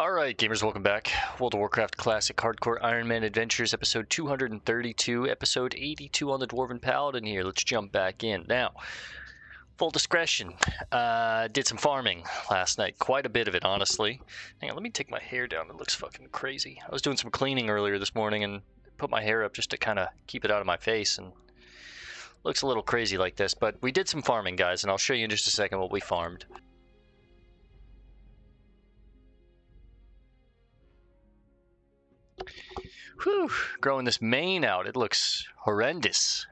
Alright, gamers, welcome back. World of Warcraft Classic Hardcore Ironman Adventures, episode 232, episode 82 on the Dwarven Paladin here. Let's jump back in. Now, full discretion, did some farming last night. Quite a bit of it, honestly. Hang on, let me take my hair down. It looks fucking crazy. I was doing some cleaning earlier this morning and put my hair up just to kind of keep it out of my face, and looks a little crazy like this. But we did some farming, guys, and I'll show you in just a second what we farmed. Whew, growing this mane out, it looks horrendous.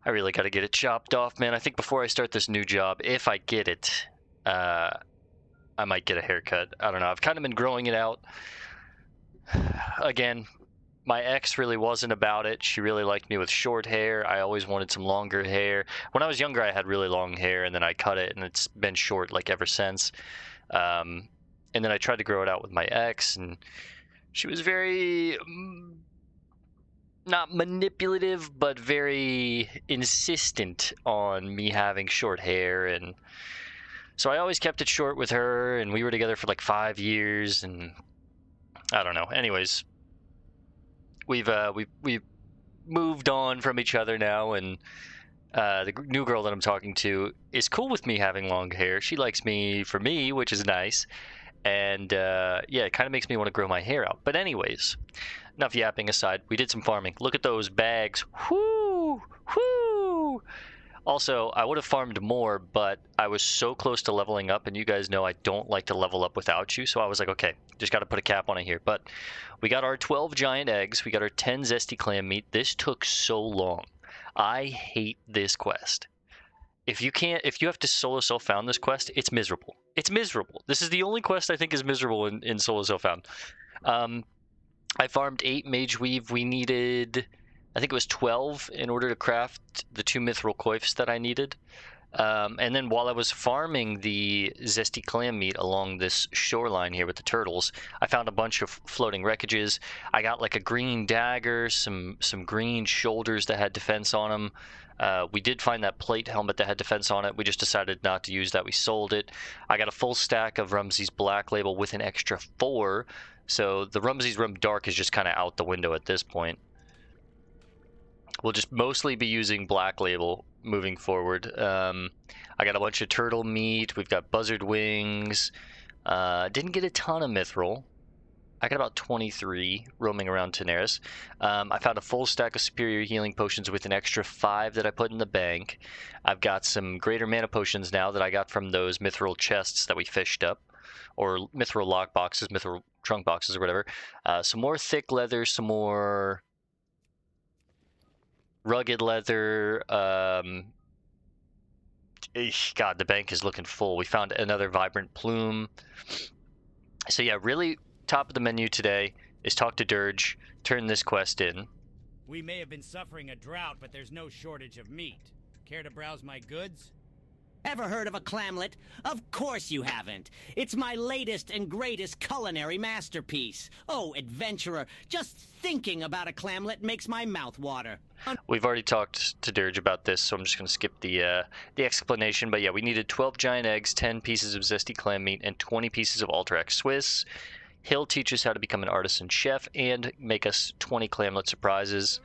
I really got to get it chopped off, man. I think before I start this new job, if I get it, I might get a haircut. I don't know. I've kind of been growing it out. Again, my ex really wasn't about it. She really liked me with short hair. I always wanted some longer hair. When I was younger, I had really long hair, and then I cut it, and it's been short like ever since. And then I tried to grow it out with my ex, and she was very, not manipulative, but very insistent on me having short hair. And so I always kept it short with her, and we were together for like 5 years, and I don't know. Anyways, we've moved on from each other now, and the new girl that I'm talking to is cool with me having long hair. She likes me for me, which is nice. And yeah, it kind of makes me want to grow my hair out. But anyways, enough yapping aside, we did some farming. Look at those bags. Whoo! Whoo! Also, I would have farmed more, but I was so close to leveling up, and you guys know I don't like to level up without you, so I was like, okay, just got to put a cap on it here. But we got our 12 giant eggs. We got our 10 zesty clam meat. This took so long. I hate this quest. If you have to solo self-found this quest, it's miserable. It's miserable. This is the only quest I think is miserable in solo self-found. I farmed 8 mage weave. We needed, I think it was 12 in order to craft the 2 mithril coifs that I needed. And then while I was farming the zesty clam meat along this shoreline here with the turtles, I found a bunch of floating wreckages. I got like a green dagger, some green shoulders that had defense on them. We did find that plate helmet that had defense on it. We just decided not to use that. We sold it. I got a full stack of Rumsey's Black Label with an extra 4. So the Rumsey's Rum Dark is just kind of out the window at this point. We'll just mostly be using Black Label moving forward. I got a bunch of turtle meat. We've got buzzard wings. Didn't get a ton of mithril. I got about 23 roaming around Tenaris. I found a full stack of superior healing potions with an extra 5 that I put in the bank. I've got some greater mana potions now that I got from those mithril chests that we fished up, or mithril lock boxes, mithril trunk boxes, or whatever. Some more thick leather, some more rugged leather. God, the bank is looking full. We found another vibrant plume. So yeah, really top of the menu today is talk to Dirge, turn this quest in. We may have been suffering a drought, but there's no shortage of meat. Care to browse my goods? Ever heard of a clamlet? Of course you haven't. It's my latest and greatest culinary masterpiece. Oh, adventurer, just thinking about a clamlet makes my mouth water. We've already talked to Dirge about this, so I'm just going to skip the explanation. But yeah, we needed 12 giant eggs, 10 pieces of zesty clam meat, and 20 pieces of Alterac Swiss. He'll teach us how to become an artisan chef and make us 20 clamlet surprises.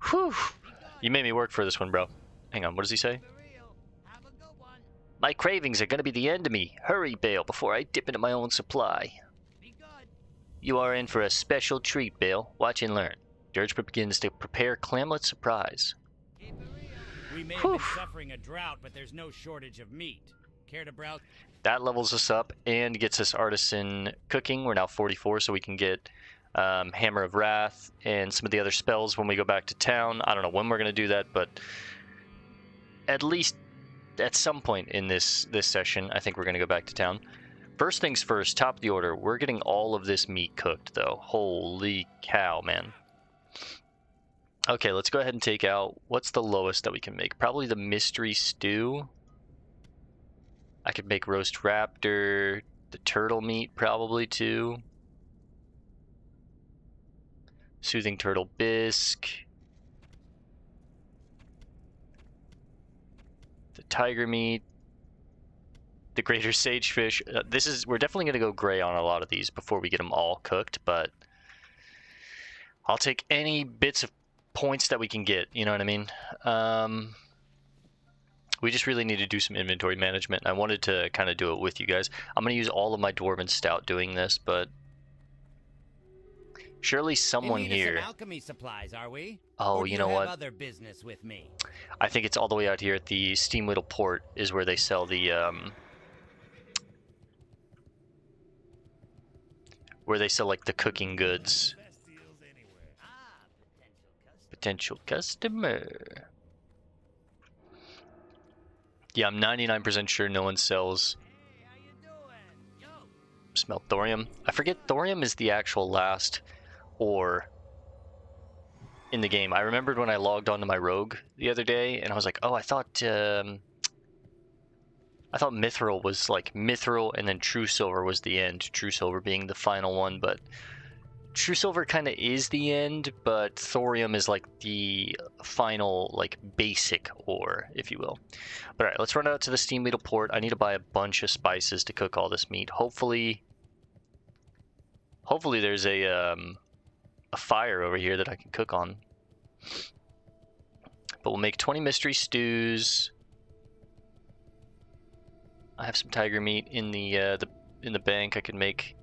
Whew. You made me work for this one, bro. Hang on, what does he say? My cravings are going to be the end of me. Hurry, Bale, before I dip into my own supply. You are in for a special treat, Bale. Watch and learn. Dirge begins to prepare clamlet surprise. We may have been suffering a drought, but there's no shortage of meat. Care to browse? That levels us up and gets us artisan cooking. We're now 44, so we can get Hammer of Wrath and some of the other spells when we go back to town. I don't know when we're going to do that, but at least at some point in this session, I think we're going to go back to town. First things first, top of the order, we're getting all of this meat cooked, though. Holy cow, man. Okay, let's go ahead and take out, what's the lowest that we can make? Probably the mystery stew. I could make roast raptor, the turtle meat probably too. Soothing turtle bisque. The tiger meat. the greater sagefish. We're definitely going to go gray on a lot of these before we get them all cooked, but I'll take any bits of points that we can get, you know what I mean? We just really need to do some inventory management. I wanted to kind of do it with you guys. I'm going to use all of my Dwarven Stout doing this, but surely someone in need here... of some alchemy supplies, are we? Oh, or do you know what? Have other business with me? I think it's all the way out here at the Steamwhittle Port is where they sell the, where they sell, like, the cooking goods. Potential customer. Yeah, I'm 99% sure no one sells. Hey, how you doing? Yo. Smell thorium. I forget thorium is the actual last ore in the game. I remembered when I logged onto my rogue the other day, and I was like, oh, I thought mithril was like mithril, and then true silver was the end. True silver being the final one, but true silver kind of is the end, but thorium is like the final, like, basic ore, if you will. But all right, let's run out to the Steamwhittle Port. I need to buy a bunch of spices to cook all this meat. Hopefully there's a fire over here that I can cook on. But we'll make 20 mystery stews. I have some tiger meat in the bank. I could make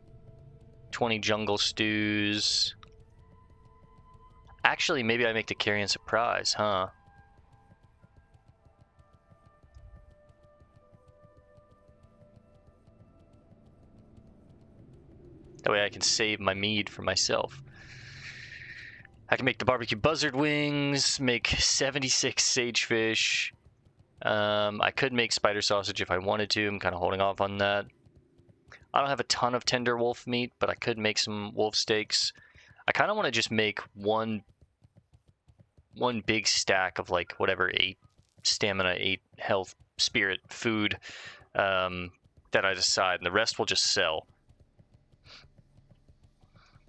20 jungle stews. Actually, maybe I make the carrion surprise, huh? That way I can save my mead for myself. I can make the barbecue buzzard wings, make 76 sagefish. I could make spider sausage if I wanted to. I'm kind of holding off on that. I don't have a ton of tender wolf meat, but I could make some wolf steaks. I kind of want to just make one big stack of, like, whatever, 8 stamina, 8 health, spirit, food that I decide, and the rest will just sell.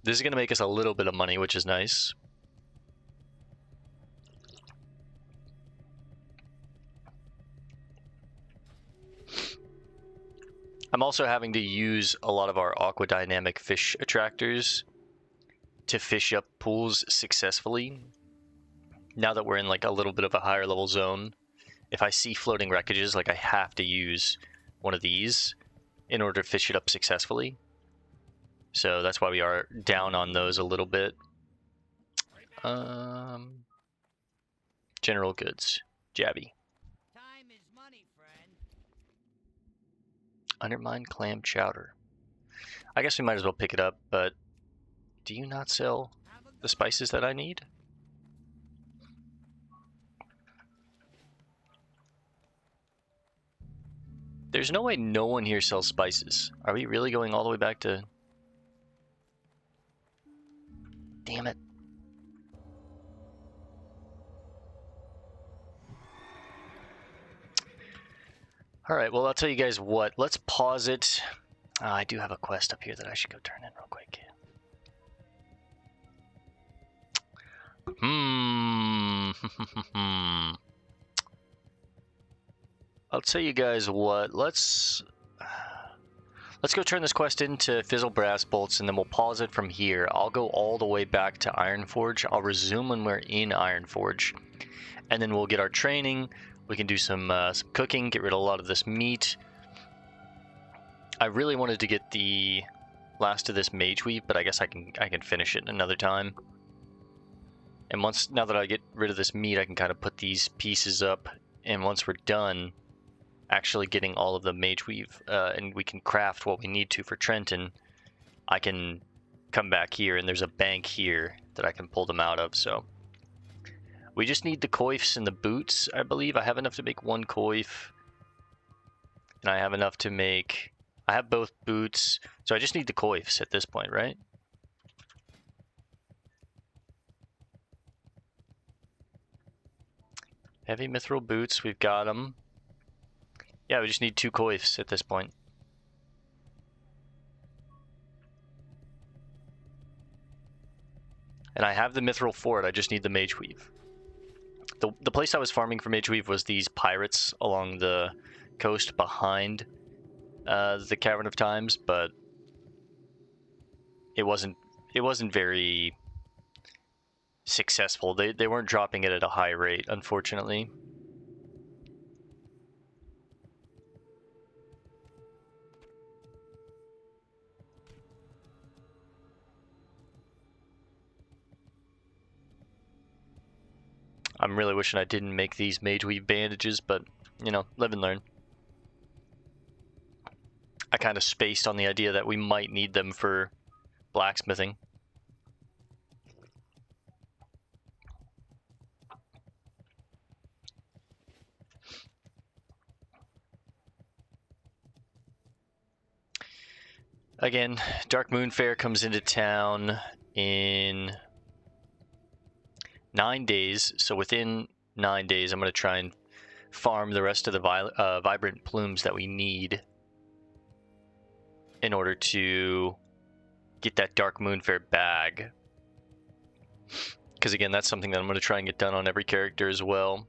This is going to make us a little bit of money, which is nice. I'm also having to use a lot of our aquadynamic fish attractors to fish up pools successfully. Now that we're in, like, a little bit of a higher level zone, if I see floating wreckages, like, I have to use one of these in order to fish it up successfully. So that's why we are down on those a little bit. General goods. Jabby. Time is money, friend. Undermined clam chowder. I guess we might as well pick it up, but do you not sell the spices that I need? There's no way no one here sells spices. Are we really going all the way back to... Damn it. Alright, well, I'll tell you guys what. Let's pause it. I do have a quest up here that I should go turn in real quick. I'll tell you guys what. Let's go turn this quest into Fizzle Brass Bolts, and then we'll pause it from here. I'll go all the way back to Ironforge. I'll resume when we're in Ironforge, and then we'll get our training. We can do some cooking, get rid of a lot of this meat. I really wanted to get the last of this mage weave, but I guess I can finish it another time. And now that I get rid of this meat, I can kind of put these pieces up, and once we're done actually getting all of the mage weave, and we can craft what we need to for Trenton, I can come back here, and there's a bank here that I can pull them out of. So we just need the coifs and the boots, I believe. I have enough to make 1 coif, and I have enough to make... I have both boots, so I just need the coifs at this point, right? Heavy mithril boots, we've got them. Yeah, we just need 2 coifs at this point. And I have the mithril for it, I just need the mage weave. The place I was farming for mage weave was these pirates along the coast behind the Cavern of Times, but it wasn't very successful. They weren't dropping it at a high rate, unfortunately. I'm really wishing I didn't make these mage weave bandages, but, you know, live and learn. I kind of spaced on the idea that we might need them for blacksmithing. Again, Dark Moon Fair comes into town in 9 days, so within 9 days I'm going to try and farm the rest of the vibrant plumes that we need in order to get that Dark Moon Fair bag. Because again, that's something that I'm going to try and get done on every character as well.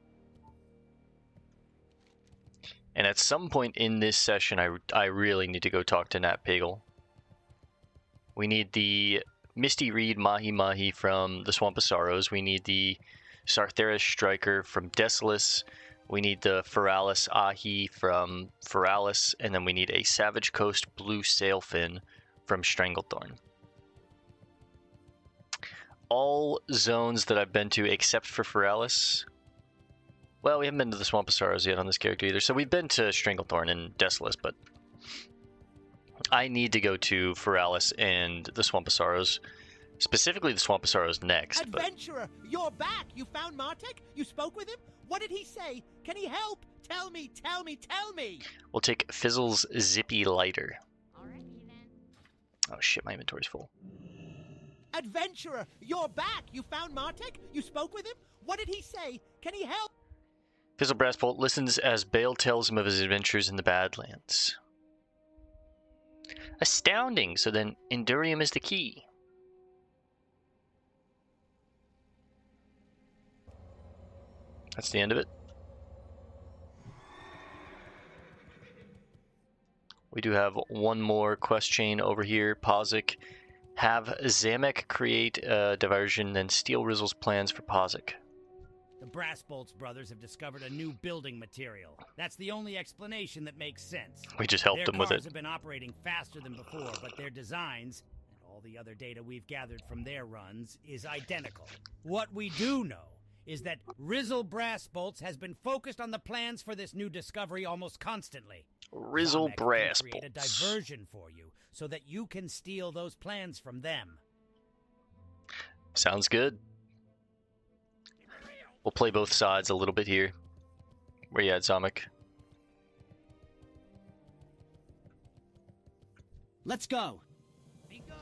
And at some point in this session, I really need to go talk to Nat Pagel. We need the Misty Reed Mahi Mahi from the Swamp of Sorrows. We need the Sartheris Striker from Desolus. We need the Feralis Ahi from Feralis. And then we need a Savage Coast Blue Sailfin from Stranglethorn. All zones that I've been to except for Feralis. Well, we haven't been to the Swamp of Sorrows yet on this character either. So we've been to Stranglethorn and Desolus, but I need to go to Feralis and the Swamp of Sorrows. Specifically the Swamp of Sorrows next. Adventurer, you're back! You found Martek? You spoke with him? What did he say? Can he help? Tell me, tell me, tell me! We'll take Fizzle's Zippy Lighter. Alrighty then. Oh shit, my inventory's full. Adventurer, you're back! You found Martek? You spoke with him? What did he say? Can he help? Fizzle Brassbolt listens as Bale tells him of his adventures in the Badlands. Astounding! So then, Endurium is the key. That's the end of it. We do have one more quest chain over here. Pazik. Have Zamek create a diversion, then steal Rizzle's plans for Pazik. The Brassbolts brothers have discovered a new building material. That's the only explanation that makes sense. We just helped them with Their it. cars have been operating faster than before, but their designs, and all the other data we've gathered from their runs, is identical. What we do know is that Rizzle Brassbolts has been focused on the plans for this new discovery almost constantly. Rizzle Zamek can create a Brassbolts. diversion for you so that you can steal those plans from them. Sounds good. We'll play both sides a little bit here. Where you at, Zamek? Let's go. Be good.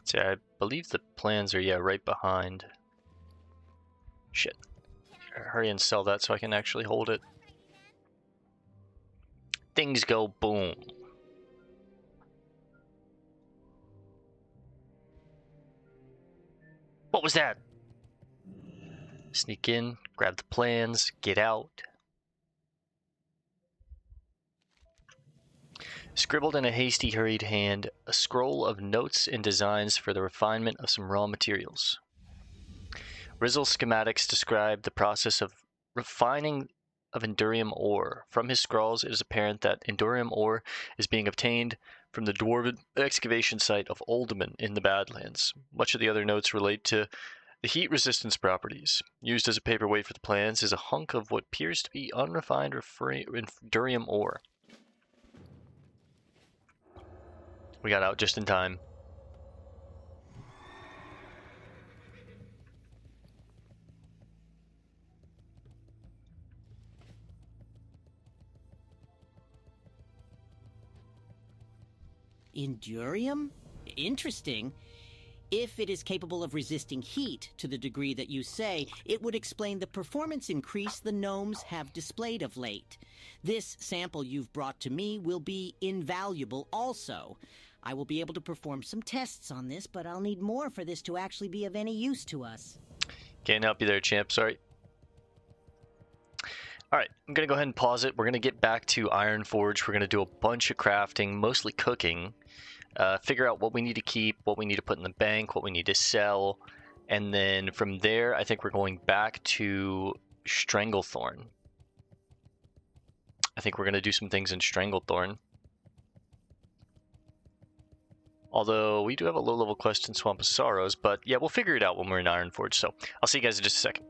See, I believe the plans are, right behind. Shit. Hurry and sell that so I can actually hold it. Things go boom. What was that? Sneak in, grab the plans, get out. Scribbled in a hasty, hurried hand, a scroll of notes and designs for the refinement of some raw materials. Rizzle's schematics describe the process of refining of Endurium ore. From his scrawls, it is apparent that Endurium ore is being obtained from the dwarven excavation site of Oldman in the Badlands. Much of the other notes relate to the heat resistance properties. Used as a paperweight for the plans is a hunk of what appears to be unrefined Endurium ore. We got out just in time. Endurium? Interesting. If it is capable of resisting heat to the degree that you say, it would explain the performance increase the gnomes have displayed of late. This sample you've brought to me will be invaluable also. I will be able to perform some tests on this, but I'll need more for this to actually be of any use to us. Can't help you there, champ. Sorry. Alright, I'm going to go ahead and pause it. We're going to get back to Ironforge. We're going to do a bunch of crafting, mostly cooking. Figure out what we need to keep, what we need to put in the bank, what we need to sell. And then from there, I think we're going back to Stranglethorn. I think we're going to do some things in Stranglethorn. Although, we do have a low-level quest in Swamp of Sorrows, but yeah, we'll figure it out when we're in Ironforge, so I'll see you guys in just a second.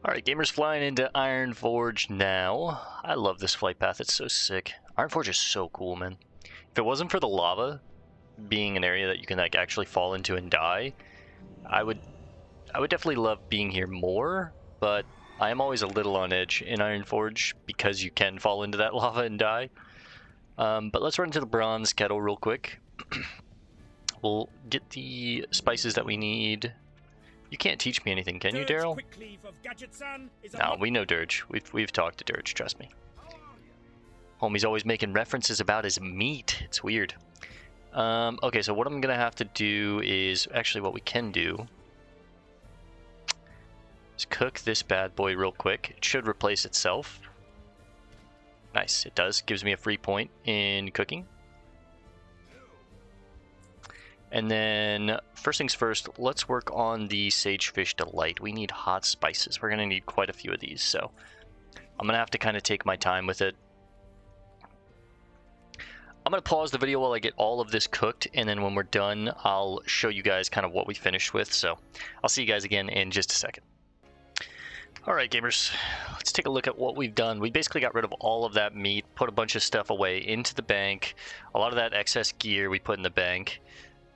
Alright, gamers, flying into Ironforge now. I love this flight path, it's so sick. Ironforge is so cool, man. If it wasn't for the lava being an area that you can like actually fall into and die, I would definitely love being here more, but I am always a little on edge in Ironforge because you can fall into that lava and die. But let's run into the bronze kettle real quick. We'll get the spices that we need. You can't teach me anything, can you, Daryl? No, we know Dirge. We've talked to Dirge, trust me. Homie's always making references about his meat. It's weird. Okay, so what I'm gonna have to do is actually what we can do is cook this bad boy real quick. It should replace itself. Nice, it does. Gives me a free point in cooking. And then, first things first, let's work on the Sagefish Delight. We need hot spices. We're going to need quite a few of these, so I'm going to have to kind of take my time with it. I'm going to pause the video while I get all of this cooked, and then when we're done, I'll show you guys kind of what we finished with. So I'll see you guys again in just a second. Alright gamers, let's take a look at what we've done. We basically got rid of all of that meat, put a bunch of stuff away into the bank. A lot of that excess gear we put in the bank.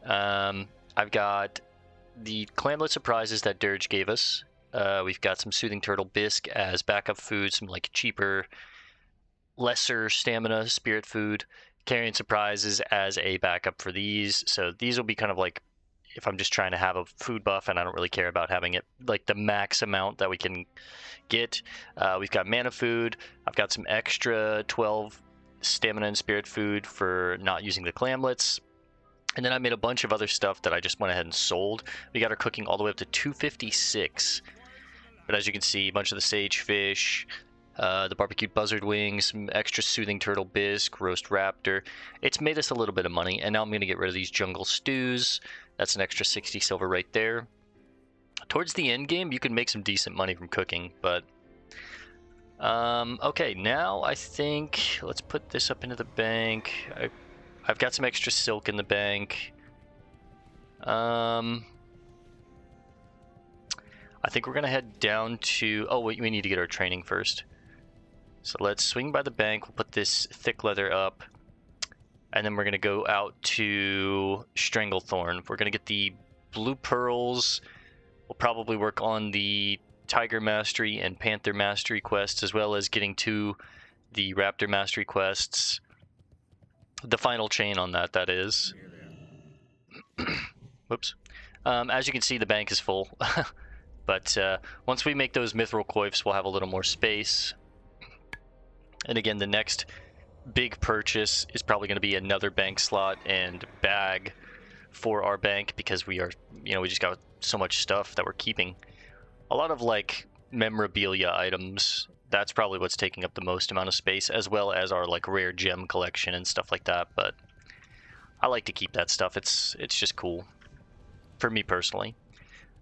I've got the clamlet surprises that Dirge gave us. We've got some Soothing Turtle Bisque as backup food, some like cheaper, lesser stamina spirit food. Carrion surprises as a backup for these. So these will be kind of like if I'm just trying to have a food buff and I don't really care about having it like the max amount that we can get. We've got mana food. I've got some extra 12 stamina and spirit food for not using the clamlets. And then I made a bunch of other stuff that I just went ahead and sold. We got our cooking all the way up to 256. But as you can see, a bunch of the sagefish, the barbecued buzzard wings, some extra Soothing Turtle Bisque, roast raptor. It's made us a little bit of money. And now I'm going to get rid of these jungle stews. That's an extra 60 silver right there. Towards the end game, you can make some decent money from cooking, but okay, now I think let's put this up into the bank. I've got some extra silk in the bank. I think we're gonna head down to. Oh wait, we need to get our training first. So let's swing by the bank. We'll put this thick leather up. And then we're going to go out to Stranglethorn. We're going to get the Blue Pearls. We'll probably work on the Tiger Mastery and Panther Mastery quests, as well as getting to the Raptor Mastery quests. The final chain on that, that is. Whoops. As you can see, the bank is full. But once we make those Mithril Coifs, we'll have a little more space. And again, the next big purchase is probably going to be another bank slot and bag for our bank because we are, we just got so much stuff that we're keeping. A lot of like memorabilia items, that's probably what's taking up the most amount of space, as well as our like rare gem collection and stuff like that. But I like to keep that stuff. It's just cool for me personally.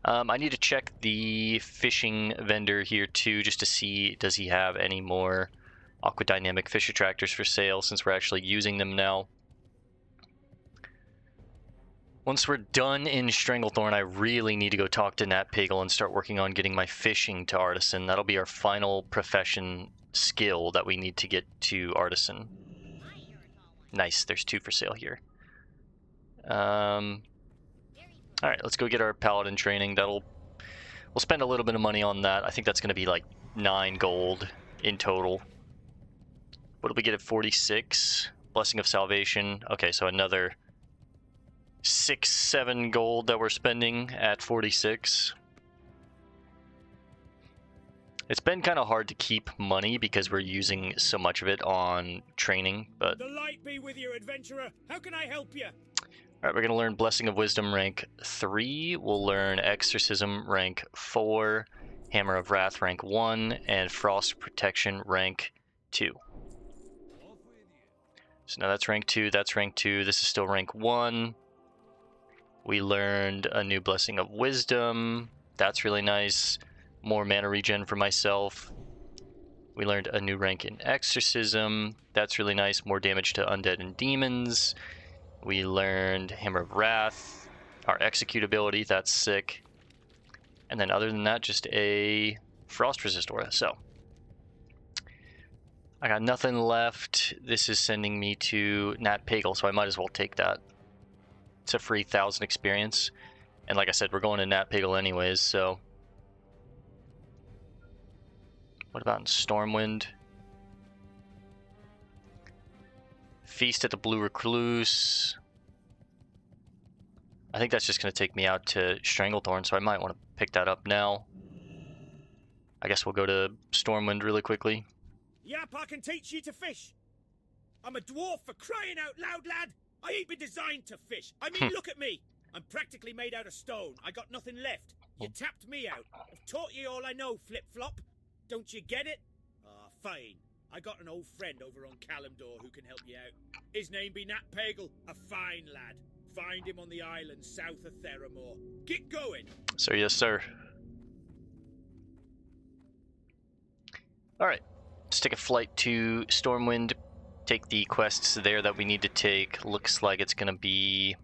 I need to check the fishing vendor here too, just to see, does he have any more Aquadynamic fish attractors for sale, since we're actually using them now. Once we're done in Stranglethorn, I really need to go talk to Nat Pagel and start working on getting my fishing to Artisan. That'll be our final profession skill that we need to get to Artisan. Nice, there's 2 for sale here. Alright, let's go get our Paladin training. We'll spend a little bit of money on that. I think that's going to be like 9 gold in total. What did we get at 46? Blessing of Salvation. Okay, so another 6-7 gold that we're spending at 46. It's been kind of hard to keep money because we're using so much of it on training, but... The light be with you, adventurer. How can I help you? Alright, we're going to learn Blessing of Wisdom rank 3. We'll learn Exorcism rank 4, Hammer of Wrath rank 1, and Frost Protection rank 2. So now that's rank 2, that's rank 2, this is still rank 1. We learned a new Blessing of Wisdom. That's really nice. More mana regen for myself. We learned a new rank in Exorcism. That's really nice. More damage to undead and demons. We learned Hammer of Wrath. Our execute ability, that's sick. And then other than that, just a Frost Resist aura. So I got nothing left. This is sending me to Nat Pagel, so I might as well take that. It's a free 1,000 experience. And like I said, we're going to Nat Pagel anyways, so... What about in Stormwind? Feast at the Blue Recluse. I think that's just going to take me out to Stranglethorn, so I might want to pick that up now. I guess we'll go to Stormwind really quickly. Yep, I can teach you to fish. I'm a dwarf for crying out loud, lad. I ain't been designed to fish. I mean, look at me. I'm practically made out of stone. I got nothing left. You tapped me out. I've taught you all I know, Flip-Flop. Don't you get it? Ah, fine. I got an old friend over on Kalimdor who can help you out. His name be Nat Pagel, a fine lad. Find him on the island south of Theramore. Get going! So yes, sir. Alright, let's take a flight to Stormwind. Take the quests there that we need to take. Looks like it's gonna be...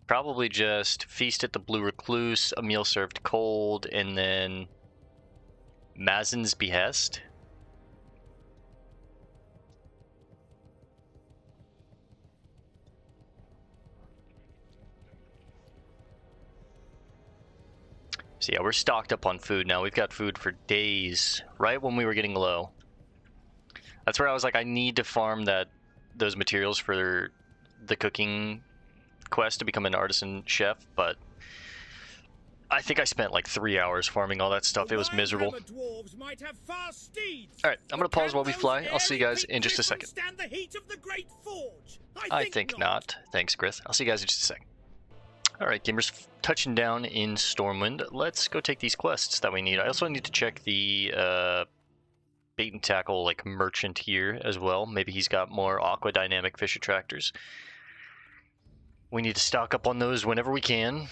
probably just Feast at the Blue Recluse, a meal served cold, and then Mazin's Behest. So yeah, we're stocked up on food now. We've got food for days, right when we were getting low. That's where I was like, I need to farm those materials for the cooking quest to become an artisan chef, but I think I spent like 3 hours farming all that stuff. It was miserable. Alright, I'm gonna pause while we fly. I'll see you guys in just a second. I think not. Thanks, Grith. I'll see you guys in just a second. Alright, gamers, touching down in Stormwind. Let's go take these quests that we need. I also need to check the bait and tackle like merchant here as well. Maybe he's got more aqua dynamic fish attractors. We need to stock up on those whenever we can.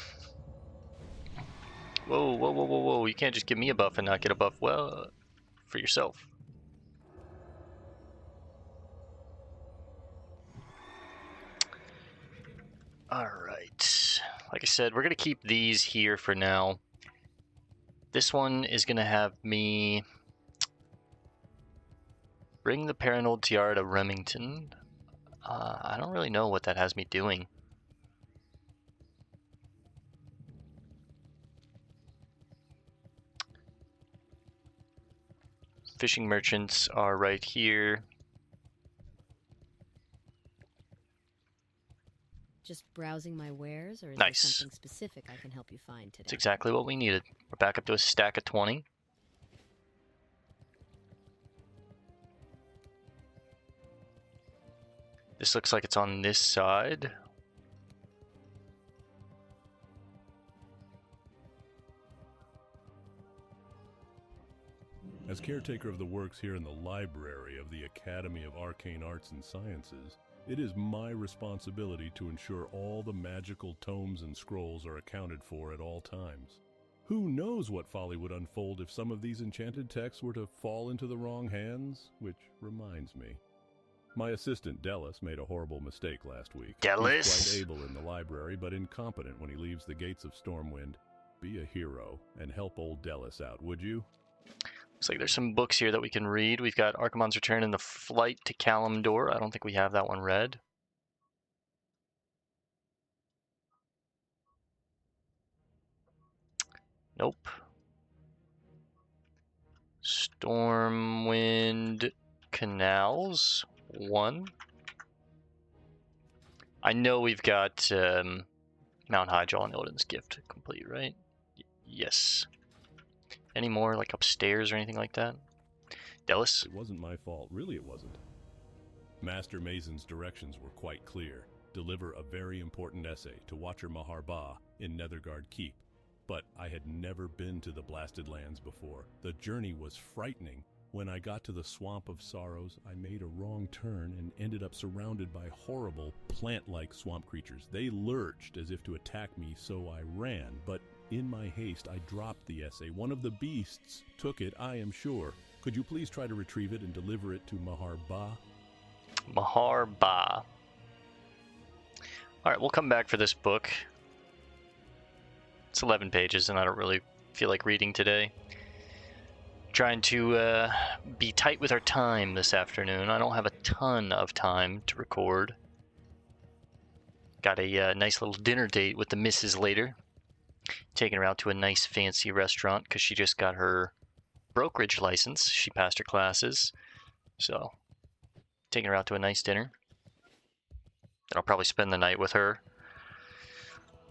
Whoa, whoa, whoa, whoa, whoa. You can't just give me a buff and not get a buff, well, for yourself. Alright. Like I said, we're going to keep these here for now. This one is going to have me bring the Paranoid Tiara to Remington. I don't really know what that has me doing. Fishing merchants are right here. Just browsing my wares, or is Nice. there something specific I can help you find today? That's exactly what we needed. We're back up to a stack of 20. This looks like it's on this side. As caretaker of the works here in the library of the Academy of Arcane Arts and Sciences, it is my responsibility to ensure all the magical tomes and scrolls are accounted for at all times. Who knows what folly would unfold if some of these enchanted texts were to fall into the wrong hands? Which reminds me. My assistant, Delis, made a horrible mistake last week. Delis? He's quite able in the library, but incompetent when he leaves the gates of Stormwind. Be a hero and help old Delis out, would you? Looks like there's some books here that we can read. We've got Archimonde's Return and the Flight to Kalimdor. I don't think we have that one read. Nope. Stormwind Canals 1. I know we've got Mount Highjaw and Illidan's Gift complete, right? Yes. Any more, like, upstairs or anything like that? Delis? It wasn't my fault. Really, it wasn't. Master Mazen's directions were quite clear. Deliver a very important essay to Watcher Mahar-Ba in Netherguard Keep. But I had never been to the Blasted Lands before. The journey was frightening. When I got to the Swamp of Sorrows, I made a wrong turn and ended up surrounded by horrible, plant-like swamp creatures. They lurched as if to attack me, so I ran. But in my haste, I dropped the essay. One of the beasts took it, I am sure. Could you please try to retrieve it and deliver it to Mahar-Ba? Mahar-Ba. Alright, we'll come back for this book. It's 11 pages, and I don't really feel like reading today. Trying to be tight with our time this afternoon. I don't have a ton of time to record. Got a nice little dinner date with the missus later. Taking her out to a nice fancy restaurant because she just got her brokerage license. She passed her classes. So, taking her out to a nice dinner. Then I'll probably spend the night with her.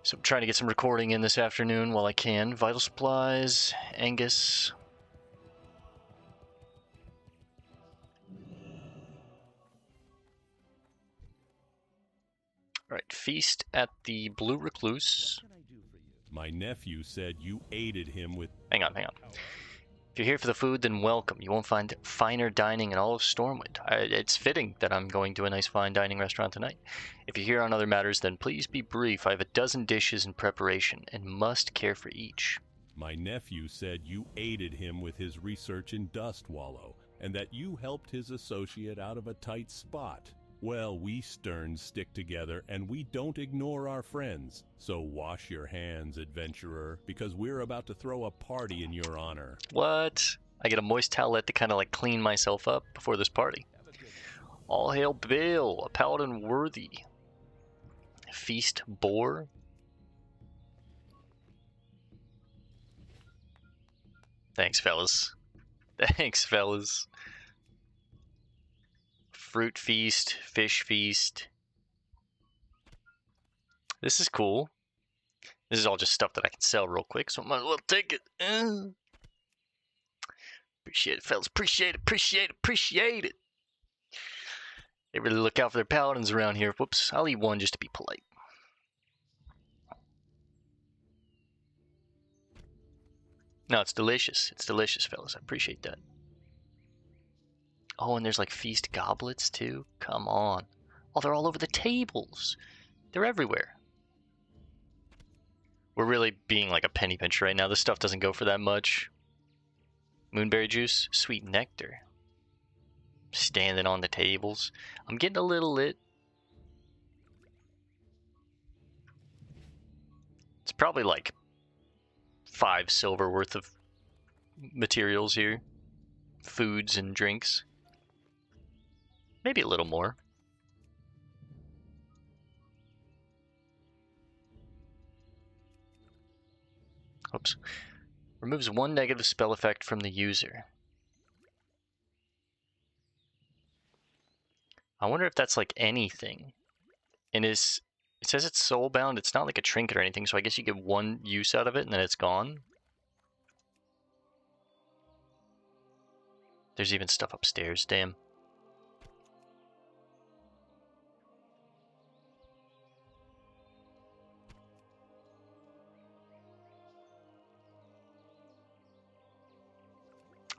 So I'm trying to get some recording in this afternoon while I can. Vital supplies, Angus. Alright, feast at the Blue Recluse. My nephew said you aided him with... Hang on. If you're here for the food, then welcome. You won't find finer dining in all of Stormwind. It's fitting that I'm going to a nice fine dining restaurant tonight. If you're here on other matters, then please be brief. I have a dozen dishes in preparation and must care for each. My nephew said you aided him with his research in Dust Wallow, and that you helped his associate out of a tight spot. Well, we Sterns stick together, and we don't ignore our friends. So wash your hands, adventurer, because we're about to throw a party in your honor. What? I get a moist towelette to kind of like clean myself up before this party. All hail Bill, a paladin worthy. Feast boar. Thanks, fellas. Thanks, fellas. Fruit feast, fish feast. This is cool. This is all just stuff that I can sell real quick, so I might as well take it. Appreciate it, fellas. Appreciate it. They really look out for their paladins around here. Whoops, I'll eat one just to be polite. No, it's delicious. It's delicious, fellas. I appreciate that. Oh, and there's like feast goblets too. Come on. Oh, they're all over the tables. They're everywhere. We're really being like a penny pincher right now. This stuff doesn't go for that much. Moonberry juice, sweet nectar. Standing on the tables. I'm getting a little lit. It's probably like 5 silver worth of materials here. Foods and drinks. Maybe a little more. Oops. Removes 1 negative spell effect from the user. I wonder if that's like anything. And it says it's soulbound. It's not like a trinket or anything, so I guess you get 1 use out of it and then it's gone. There's even stuff upstairs, damn.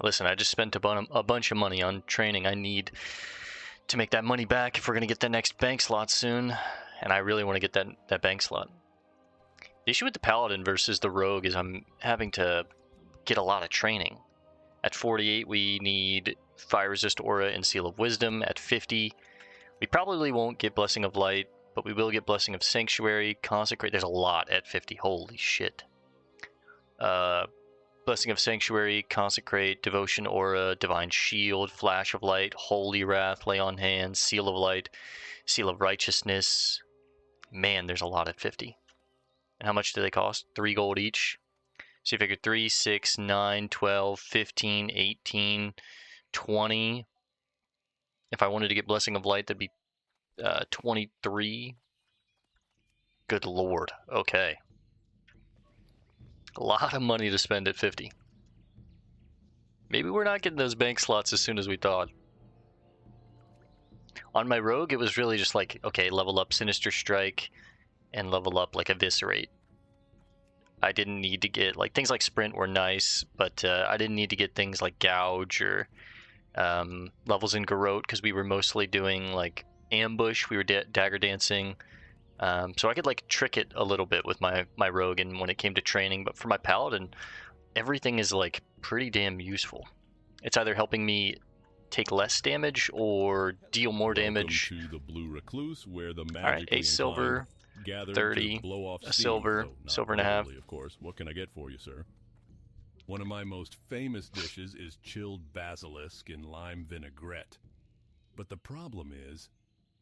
Listen, I just spent a bunch of money on training. I need to make that money back if we're going to get that next bank slot soon. And I really want to get that bank slot. The issue with the Paladin versus the Rogue is I'm having to get a lot of training. At 48, we need Fire Resist Aura and Seal of Wisdom. At 50, we probably won't get Blessing of Light, but we will get Blessing of Sanctuary, Consecrate. There's a lot at 50. Holy shit. Blessing of Sanctuary, Consecrate, Devotion Aura, Divine Shield, Flash of Light, Holy Wrath, Lay on Hands, Seal of Light, Seal of Righteousness. Man, there's a lot at 50. And how much do they cost? 3 gold each. So you figure 3, 6, 9, 12, 15, 18, 20. If I wanted to get Blessing of Light, that'd be 23. Good lord. Okay. A lot of money to spend at 50. Maybe we're not getting those bank slots as soon as we thought. On my rogue, it was really just like, okay, level up Sinister Strike and level up like Eviscerate. I didn't need to get, like, things like Sprint were nice, but I didn't need to get things like Gouge or levels in Garrote, because we were mostly doing like ambush, we were dagger dancing. So I could like trick it a little bit with my rogue and when it came to training, but for my paladin, everything is like pretty damn useful. It's either helping me take less damage or deal more damage. Welcome to the Blue Recluse, where the All right, magically 8 silver, gathered 30, to blow off a steam, silver, though not silver and a half. literally, of course. What can I get for you, sir? One of my most famous dishes is chilled basilisk in lime vinaigrette. But the problem is,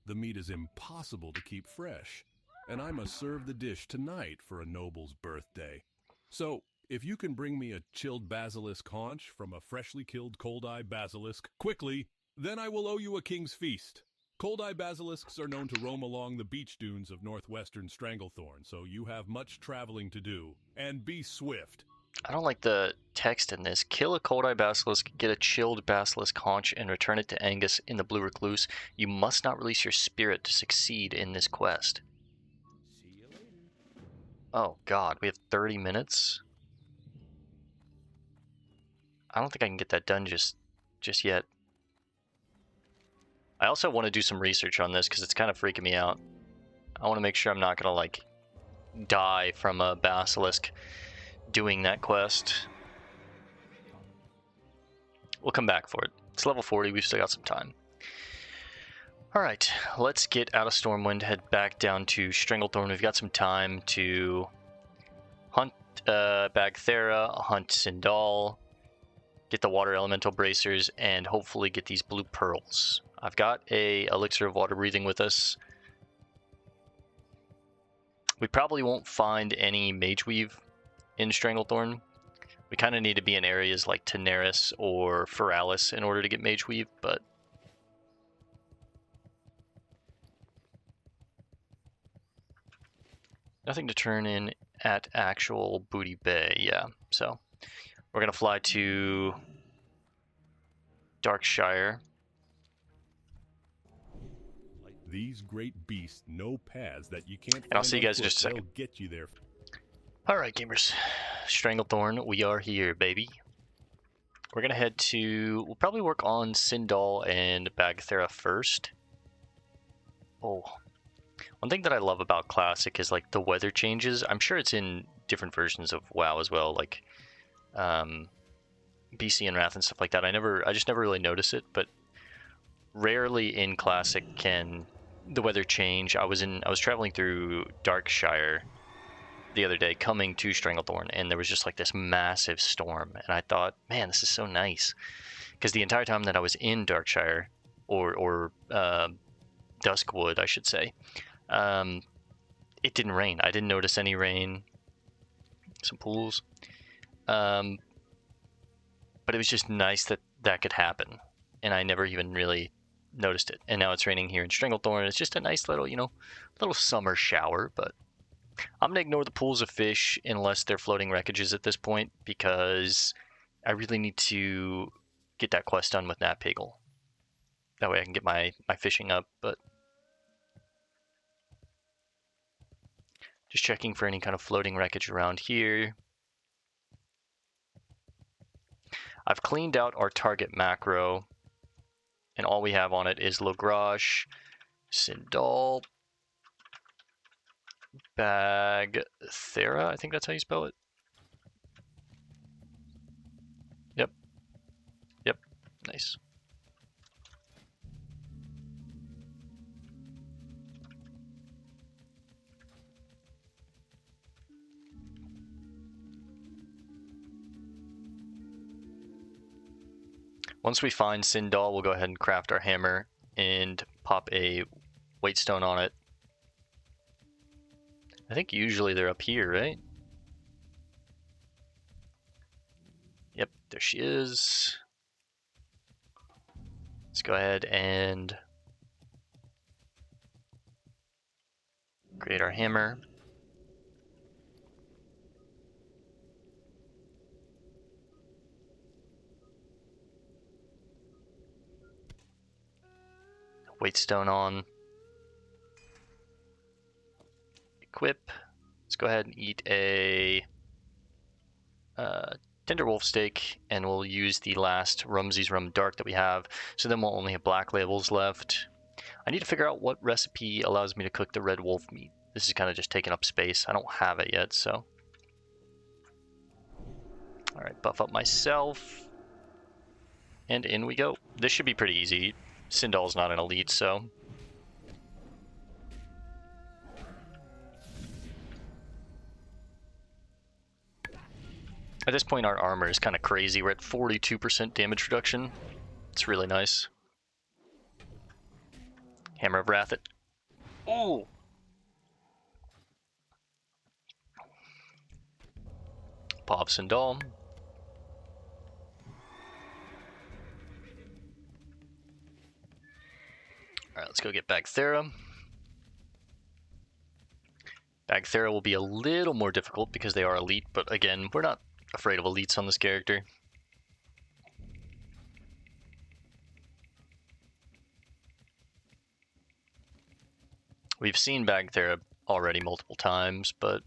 the meat is impossible to keep fresh, and I must serve the dish tonight for a noble's birthday. So, if you can bring me a chilled basilisk haunch from a freshly killed cold-eye basilisk quickly, then I will owe you a king's feast. Cold-eye basilisks are known to roam along the beach dunes of northwestern Stranglethorn, so you have much traveling to do. And be swift. I don't like the text in this. Kill a cold eye basilisk, get a chilled basilisk haunch, and return it to Angus in the Blue Recluse. You must not release your spirit to succeed in this quest. See you later. Oh god, we have 30 minutes? I don't think I can get that done just yet. I also want to do some research on this because it's kind of freaking me out. I want to make sure I'm not going to like die from a basilisk doing that quest. We'll come back for it. It's level 40, we've still got some time. Alright, let's get out of Stormwind, head back down to Stranglethorn. We've got some time to hunt Bagthera, hunt Sindal, get the water elemental bracers, and hopefully get these blue pearls. I've got a elixir of water breathing with us. We probably won't find any mage weave in Stranglethorn. We kind of need to be in areas like Tenaris or Feralis in order to get mage weave, but nothing to turn in at actual Booty Bay. Yeah, so we're gonna fly to Darkshire. These great beasts know paths that you can't find. And I'll see you on guys in foot. just a second. They'll get you there. Alright, gamers. Stranglethorn, we are here, baby. We're gonna head to... We'll probably work on Sindal and Bagthera first. Oh. One thing that I love about Classic is, like, the weather changes. I'm sure it's in different versions of WoW as well, like, BC and Wrath and stuff like that. I just never really notice it, but rarely in Classic can the weather change. I was traveling through Darkshire the other day coming to Stranglethorn, and there was just like this massive storm, and I thought, man, this is so nice, because the entire time that I was in Darkshire or Duskwood, I should say, it didn't rain. I didn't notice any rain. Some pools, but it was just nice that that could happen, and I never even really noticed it. And now it's raining here in Stranglethorn. It's just a nice little, little summer shower, but I'm going to ignore the pools of fish unless they're floating wreckages at this point, because I really need to get that quest done with Nat Piggle. That way I can get my fishing up, but just checking for any kind of floating wreckage around here. I've cleaned out our target macro, and all we have on it is Logrash, Sindal, Bagthera, I think that's how you spell it. Yep. Nice. Once we find Sindal, we'll go ahead and craft our hammer and pop a weight stone on it. I think usually they're up here, right? Yep, there she is. Let's go ahead and create our hammer. Weight stone on. Equip. Let's go ahead and eat a tender wolf steak, and we'll use the last Rumsey's Rum Dark that we have. So then we'll only have black labels left. I need to figure out what recipe allows me to cook the red wolf meat. This is kind of just taking up space. I don't have it yet, so. Alright, buff up myself. And in we go. This should be pretty easy. Sindal's not an elite, so. At this point, our armor is kind of crazy. We're at 42% damage reduction. It's really nice. Hammer of Wrath it. Ooh! Paw of Sindal. Alright, let's go get Bagthera. Bagthera will be a little more difficult because they are elite, but again, we're not afraid of elites on this character. We've seen Bagthera already multiple times, but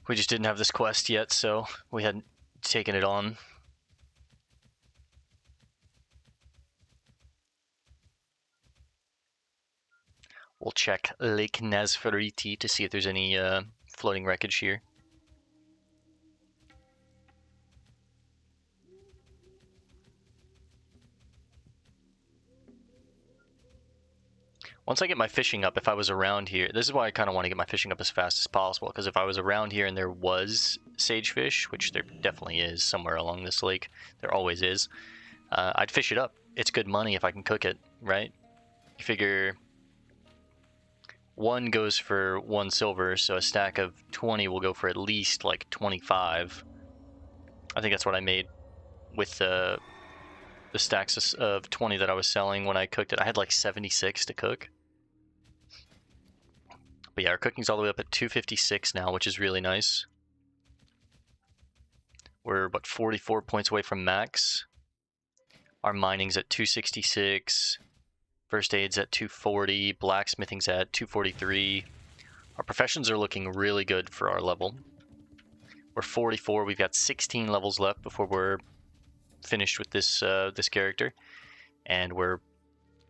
we just didn't have this quest yet, so we hadn't taken it on. We'll check Lake Nazfariti to see if there's any floating wreckage here. Once I get my fishing up, if I was around here, this is why I kind of want to get my fishing up as fast as possible, because if I was around here and there was sagefish, which there definitely is somewhere along this lake, there always is, I'd fish it up. It's good money if I can cook it, right? You figure one goes for 1 silver, so a stack of 20 will go for at least like 25. I think that's what I made with the stacks of 20 that I was selling when I cooked it. I had like 76 to cook. But yeah, our cooking's all the way up at 256 now, which is really nice. We're about 44 points away from max. Our mining's at 266. First aid's at 240. Blacksmithing's at 243. Our professions are looking really good for our level. We're 44. We've got 16 levels left before we're finished with this this character, and we're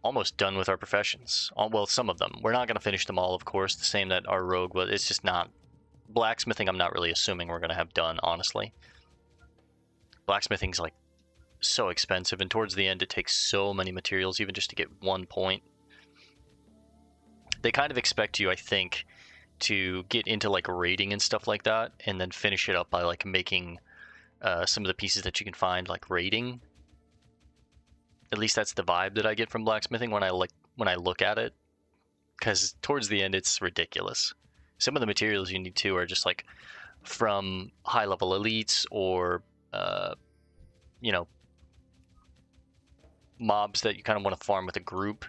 almost done with our professions. Well, some of them. We're not going to finish them all, of course, the same that our rogue was. It's just not... Blacksmithing, I'm not really assuming we're going to have done, honestly. Blacksmithing's like so expensive, and towards the end it takes so many materials even just to get 1 point. They kind of expect you, I think, to get into like raiding and stuff like that, and then finish it up by like making some of the pieces that you can find like raiding. At least that's the vibe that I get from blacksmithing when I look at it, because towards the end it's ridiculous. Some of the materials you need too are just like from high level elites or you know, mobs that you kind of want to farm with a group.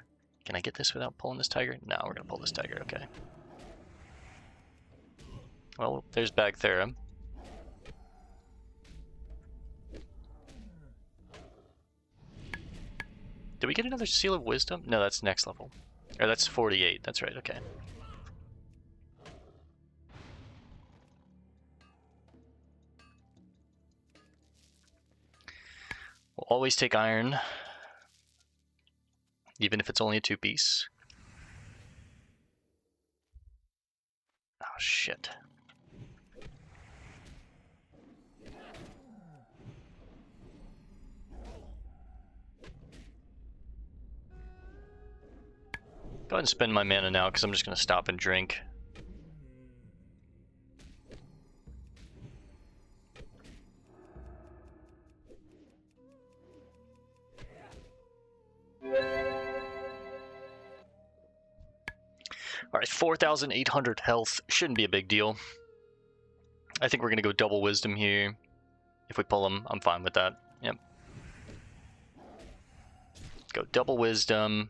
Can I get this without pulling this tiger? No, we're gonna pull this tiger. Okay. Well, there's Bagthera. Did we get another Seal of Wisdom? No, that's next level. Or that's 48. That's right, okay. We'll always take iron. Even if it's only a 2-piece. Oh, shit. Go ahead and spend my mana now, because I'm just going to stop and drink. Alright, 4,800 health. Shouldn't be a big deal. I think we're going to go double wisdom here. If we pull him, I'm fine with that. Yep. Go double wisdom.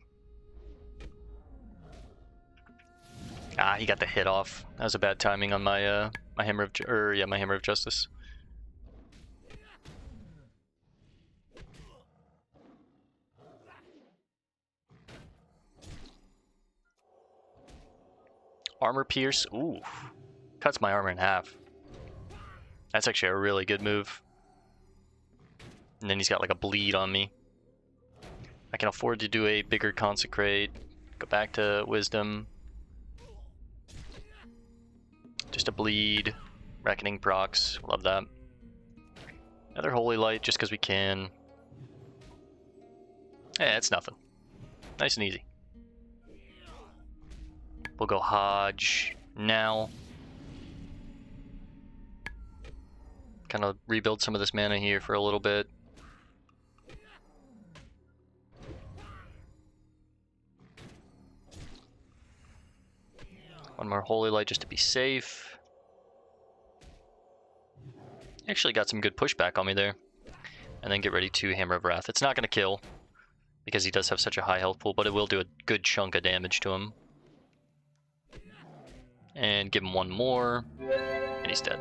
Ah, he got the hit off. That was a bad timing on my my hammer of my hammer of justice. Armor pierce. Ooh. Cuts my armor in half. That's actually a really good move. And then he's got like a bleed on me. I can afford to do a bigger consecrate. Go back to wisdom. Just a bleed. Reckoning procs. Love that. Another holy light just because we can. Yeah, it's nothing. Nice and easy. We'll go Hodge now. Kind of rebuild some of this mana here for a little bit. One more Holy Light just to be safe. Actually got some good pushback on me there. And then get ready to Hammer of Wrath. It's not going to kill, because he does have such a high health pool, but it will do a good chunk of damage to him. And give him one more, and he's dead.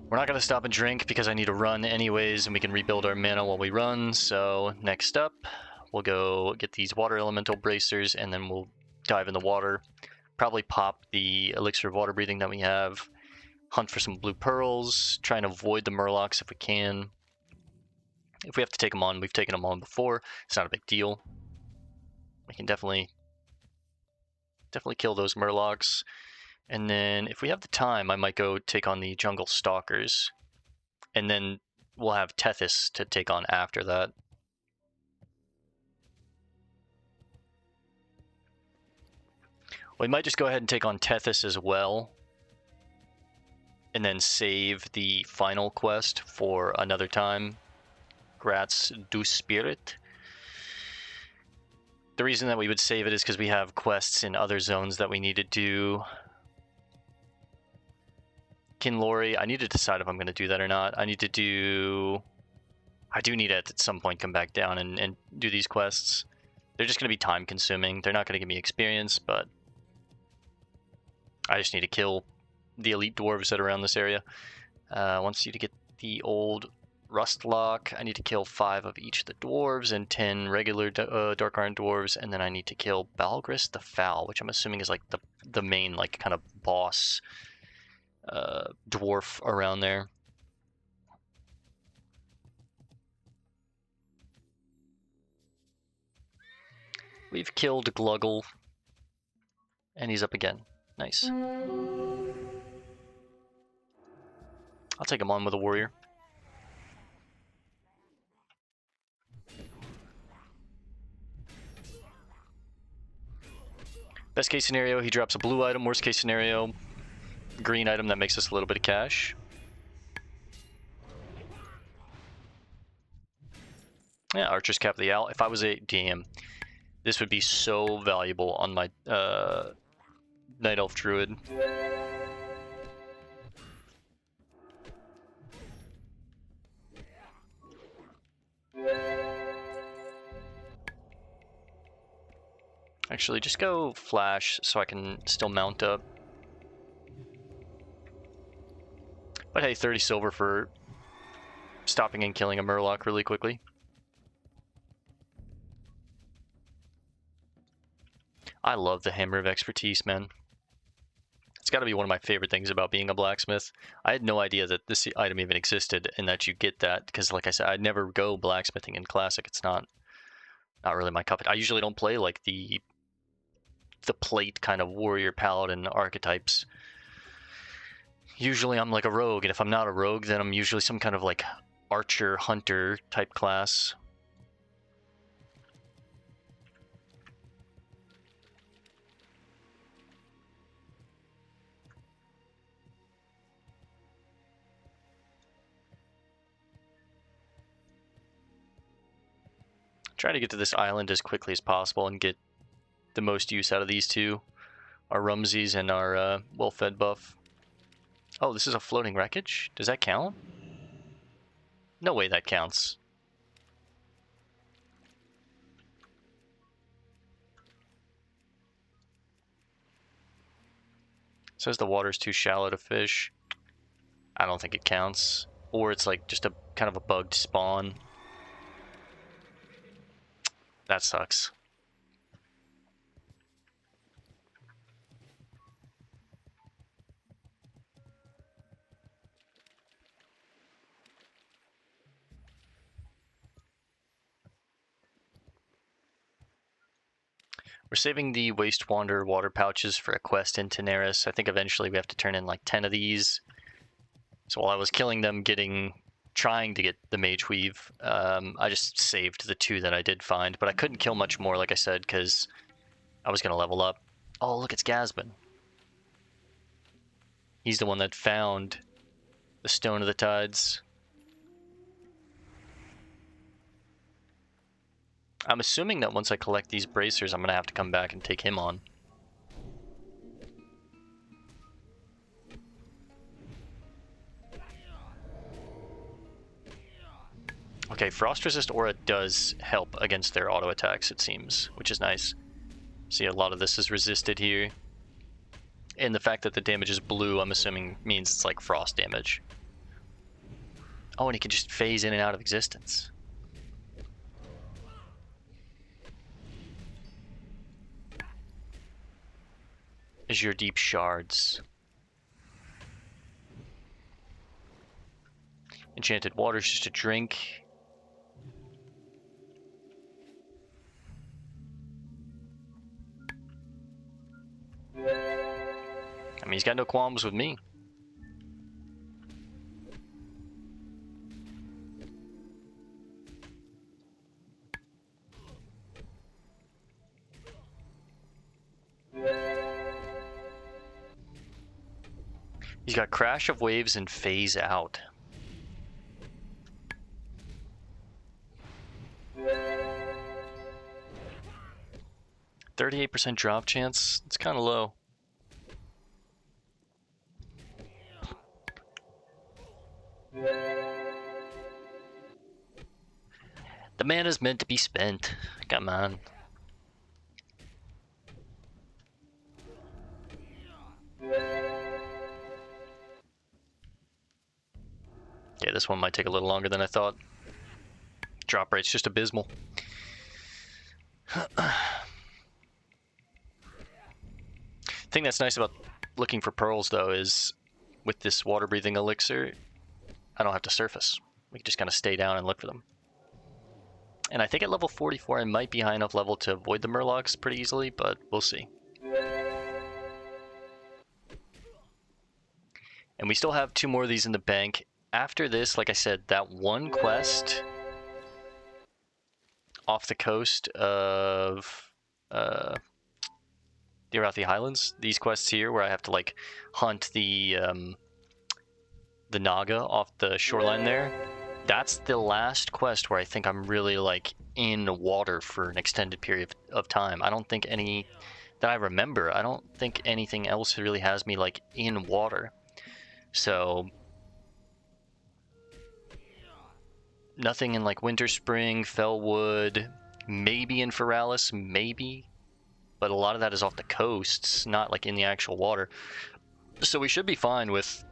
We're not going to stop and drink because I need to run anyways, and we can rebuild our mana while we run. So next up, we'll go get these water elemental bracers, and then we'll dive in the water. Probably pop the elixir of water breathing that we have. Hunt for some blue pearls. Try and avoid the murlocs if we can. If we have to take them on, we've taken them on before. It's not a big deal. We can definitely kill those murlocs. And then if we have the time, I might go take on the jungle stalkers. And then we'll have Tethys to take on after that. We might just go ahead and take on Tethys as well. And then save the final quest for another time. Grats du Spirit. The reason that we would save it is because we have quests in other zones that we need to do. Kinlori, I need to decide if I'm going to do that or not. I do need to at some point come back down and do these quests. They're just going to be time consuming. They're not going to give me experience, but I just need to kill the elite dwarves that are around this area. Wants you to get the old rust lock. I need to kill 5 of each of the dwarves and 10 regular dark iron dwarves, and then I need to kill Balgris the Foul, which I'm assuming is like the main like kind of boss dwarf around there. We've killed Gluggle, and he's up again. Nice. I'll take him on with a warrior. Best case scenario, he drops a blue item. Worst case scenario, green item that makes us a little bit of cash. Yeah, Archer's Cap of the Owl. If I was a DM, this would be so valuable on my Night Elf Druid. Actually, just go flash so I can still mount up. But hey, 30 silver for stopping and killing a Murloc really quickly. I love the Hammer of Expertise, man. It's got to be one of my favorite things about being a blacksmith. I had no idea that this item even existed and that you get that, because like I said, I never go blacksmithing in Classic. It's not really my cup. I usually don't play like the plate kind of warrior paladin archetypes. Usually I'm like a rogue, and if I'm not a rogue, then I'm usually some kind of like archer hunter type class. Try to get to this island as quickly as possible and get the most use out of these two, our Rumsies and our well-fed buff. Oh, this is a floating wreckage? Does that count? No way that counts. It says the water's too shallow to fish. I don't think it counts. Or it's like just a kind of a bugged spawn. That sucks. We're saving the Waste Wanderer water pouches for a quest in Teneris. I think eventually we have to turn in like 10 of these. So while I was killing them, trying to get the Mage Weave, I just saved the 2 that I did find. But I couldn't kill much more, like I said, because I was going to level up. Oh, look, it's Gasman. He's the one that found the Stone of the Tides. I'm assuming that once I collect these bracers, I'm going to have to come back and take him on. Okay, Frost Resist Aura does help against their auto attacks, it seems, which is nice. See, a lot of this is resisted here. And the fact that the damage is blue, I'm assuming, means it's like frost damage. Oh, and he can just phase in and out of existence. Azure Deep Shards. Enchanted Waters just a drink. I mean, he's got no qualms with me. He's got Crash of Waves and Phase Out. %38 drop chance. It's kind of low. The mana's meant to be spent. Come on. Yeah, this one might take a little longer than I thought. Drop rate's just abysmal. Thing that's nice about looking for pearls, though, is with this water-breathing elixir, I don't have to surface. We can just kind of stay down and look for them. And I think at level 44, I might be high enough level to avoid the murlocs pretty easily, but we'll see. And we still have 2 more of these in the bank. After this, like I said, that one quest off the coast of the Arathi Highlands, these quests here where I have to like hunt the Naga off the shoreline there, that's the last quest where I think I'm really like in water for an extended period of time. I don't think any that I remember, I don't think anything else really has me like in water. So nothing in like Winter Spring, Fellwood, maybe in Feralis, maybe. But a lot of that is off the coasts, not like in the actual water. So we should be fine with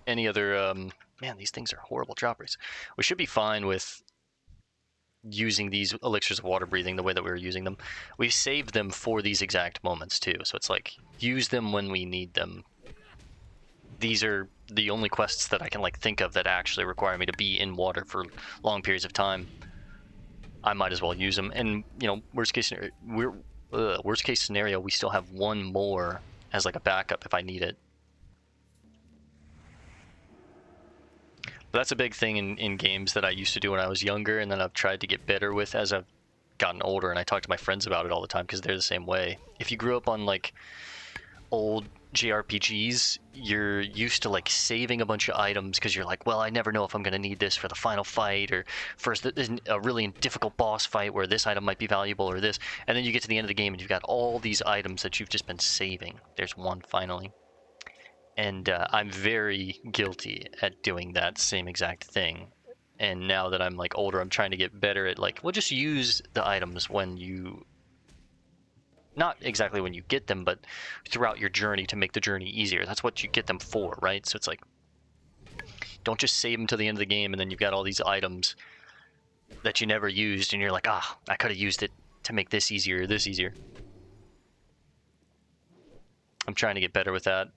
any other... man, these things are horrible drop rates. We should be fine with using these elixirs of water breathing the way that we were using them. We saved them for these exact moments too. So it's like, use them when we need them. These are the only quests that I can like think of that actually require me to be in water for long periods of time. I might as well use them. And you know, worst case scenario, we still have 1 more as like a backup if I need it. But that's a big thing in games that I used to do when I was younger, and then I've tried to get better with as I've gotten older, and I talk to my friends about it all the time because they're the same way. If you grew up on like old JRPGs, you're used to like saving a bunch of items because you're like, well, I never know if I'm going to need this for the final fight or for a really difficult boss fight where this item might be valuable or this. And then you get to the end of the game and you've got all these items that you've just been saving. There's one finally. And I'm very guilty at doing that same exact thing. And now that I'm like older, I'm trying to get better at like, well, just use the items when you... Not exactly when you get them, but throughout your journey to make the journey easier. That's what you get them for, right? So it's like, don't just save them to the end of the game and then you've got all these items that you never used and you're like, ah, I could have used it to make this easier or this easier. I'm trying to get better with that.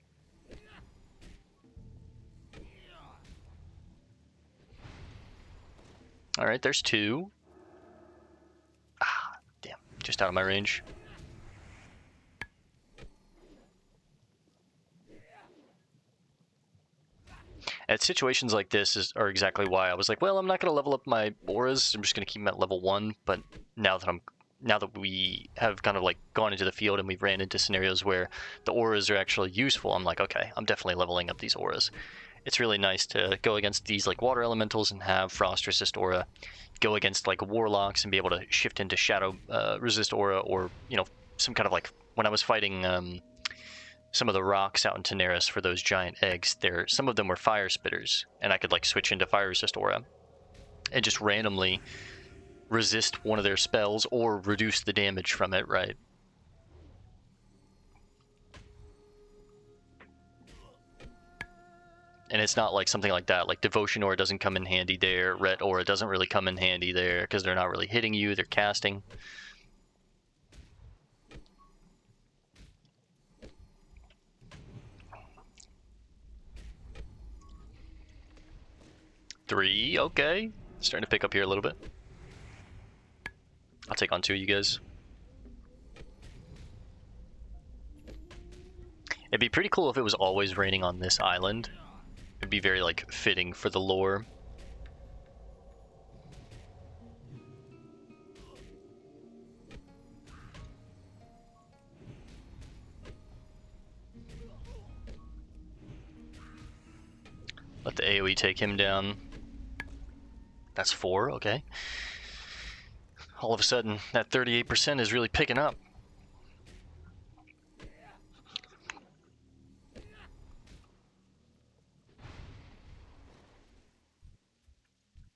All right, there's 2. just out of my range. At situations like this are exactly why I was like, well, I'm not going to level up my auras. I'm just going to keep them at level 1. But now that we have kind of like gone into the field and we've ran into scenarios where the auras are actually useful, I'm like, okay, I'm definitely leveling up these auras. It's really nice to go against these like water elementals and have frost resist aura, go against like warlocks and be able to shift into shadow resist aura, or some kind of like when I was fighting some of the rocks out in Teneris for those giant eggs, some of them were fire spitters, and I could like switch into fire resist aura and just randomly resist one of their spells or reduce the damage from it, right? And it's not like something like that. Like Devotion Aura doesn't come in handy there. Ret Aura doesn't really come in handy there because they're not really hitting you, they're casting. Three, okay. Starting to pick up here a little bit. I'll take on 2 of you guys. It'd be pretty cool if it was always raining on this island. It'd be very like fitting for the lore. Let the AoE take him down. That's 4, okay. All of a sudden, that 38% is really picking up.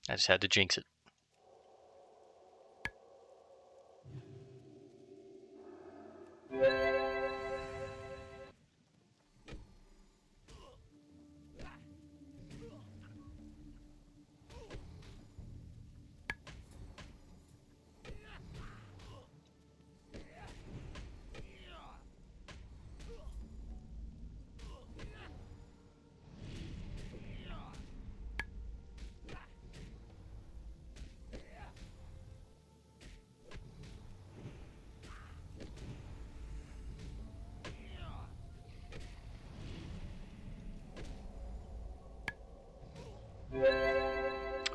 I just had to jinx it.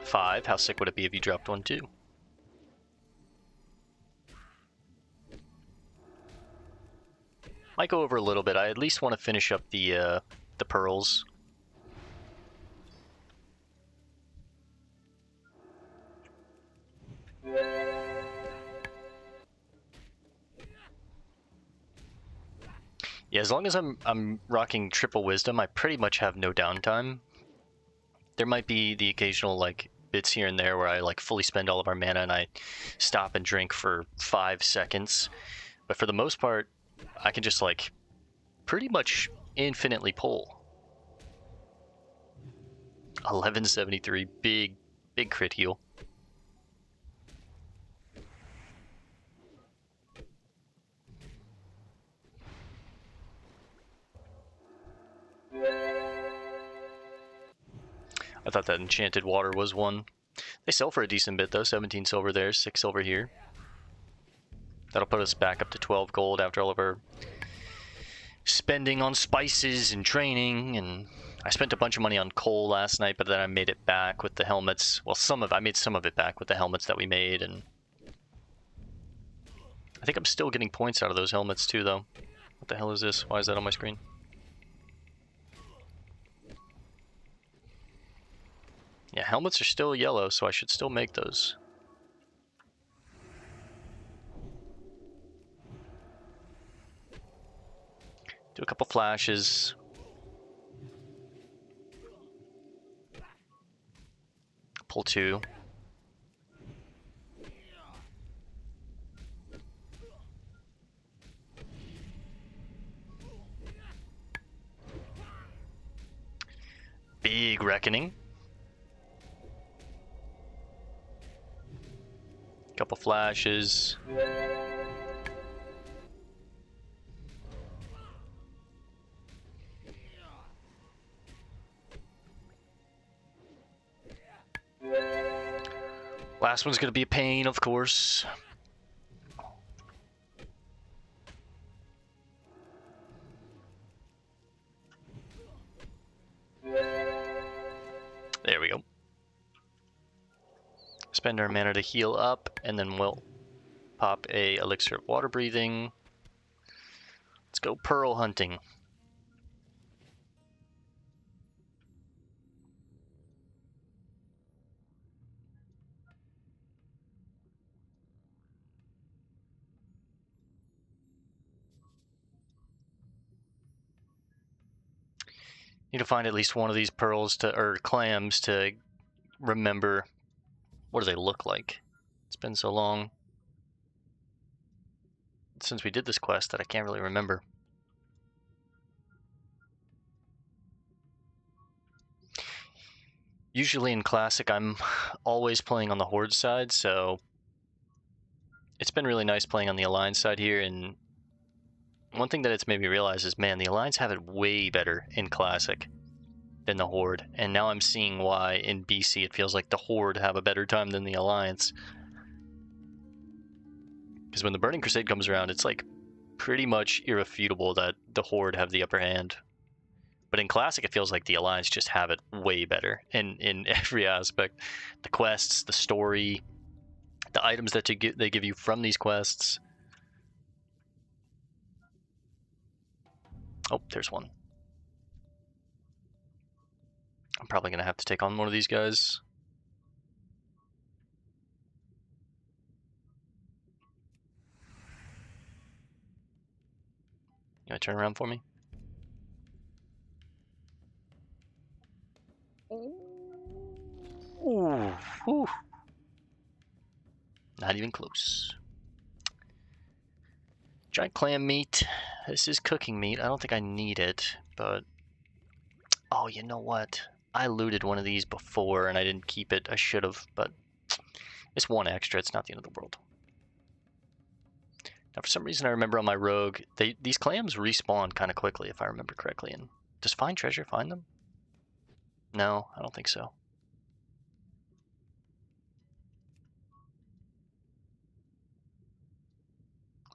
Five. How sick would it be if you dropped 1 too? Might go over a little bit. I at least want to finish up the pearls. Yeah, as long as I'm rocking triple wisdom, I pretty much have no downtime. There might be the occasional like bits here and there where I like fully spend all of our mana and I stop and drink for 5 seconds. But for the most part, I can just like pretty much infinitely pull. 1173, big crit heal. I thought that enchanted water was one. They sell for a decent bit though, 17 silver there, 6 silver here. That'll put us back up to 12 gold after all of our spending on spices and training. And I spent a bunch of money on coal last night, but then I made it back with the helmets. Well, I made some of it back with the helmets that we made, and I think I'm still getting points out of those helmets too though. What the hell is this? Why is that on my screen? Yeah, helmets are still yellow, so I should still make those. Do a couple flashes. Pull 2. Big Reckoning. Couple flashes. Last one's gonna be a pain, of course. There we go. Spend our mana to heal up, and then we'll pop a elixir of water breathing. Let's go pearl hunting. Need to find at least one of these pearls or clams to remember what do they look like. It's been so long since we did this quest that I can't really remember. Usually in Classic, I'm always playing on the Horde side, so it's been really nice playing on the Alliance side here, and one thing that it's made me realize is, man, the Alliance have it way better in Classic than the Horde, and now I'm seeing why in BC it feels like the Horde have a better time than the Alliance. Because when the Burning Crusade comes around, it's like pretty much irrefutable that the Horde have the upper hand. But in Classic, it feels like the Alliance just have it way better in every aspect. The quests, the story, the items that they give you from these quests. Oh, there's one. I'm probably going to have to take on one of these guys. You want to turn around for me? Ooh, whew. Not even close. Giant clam meat. This is cooking meat. I don't think I need it, but... Oh, you know what? I looted one of these before and I didn't keep it. I should have, but it's one extra. It's not the end of the world. Now, for some reason, I remember on my rogue, these clams respawn kind of quickly, if I remember correctly. And does Find Treasure find them? No, I don't think so.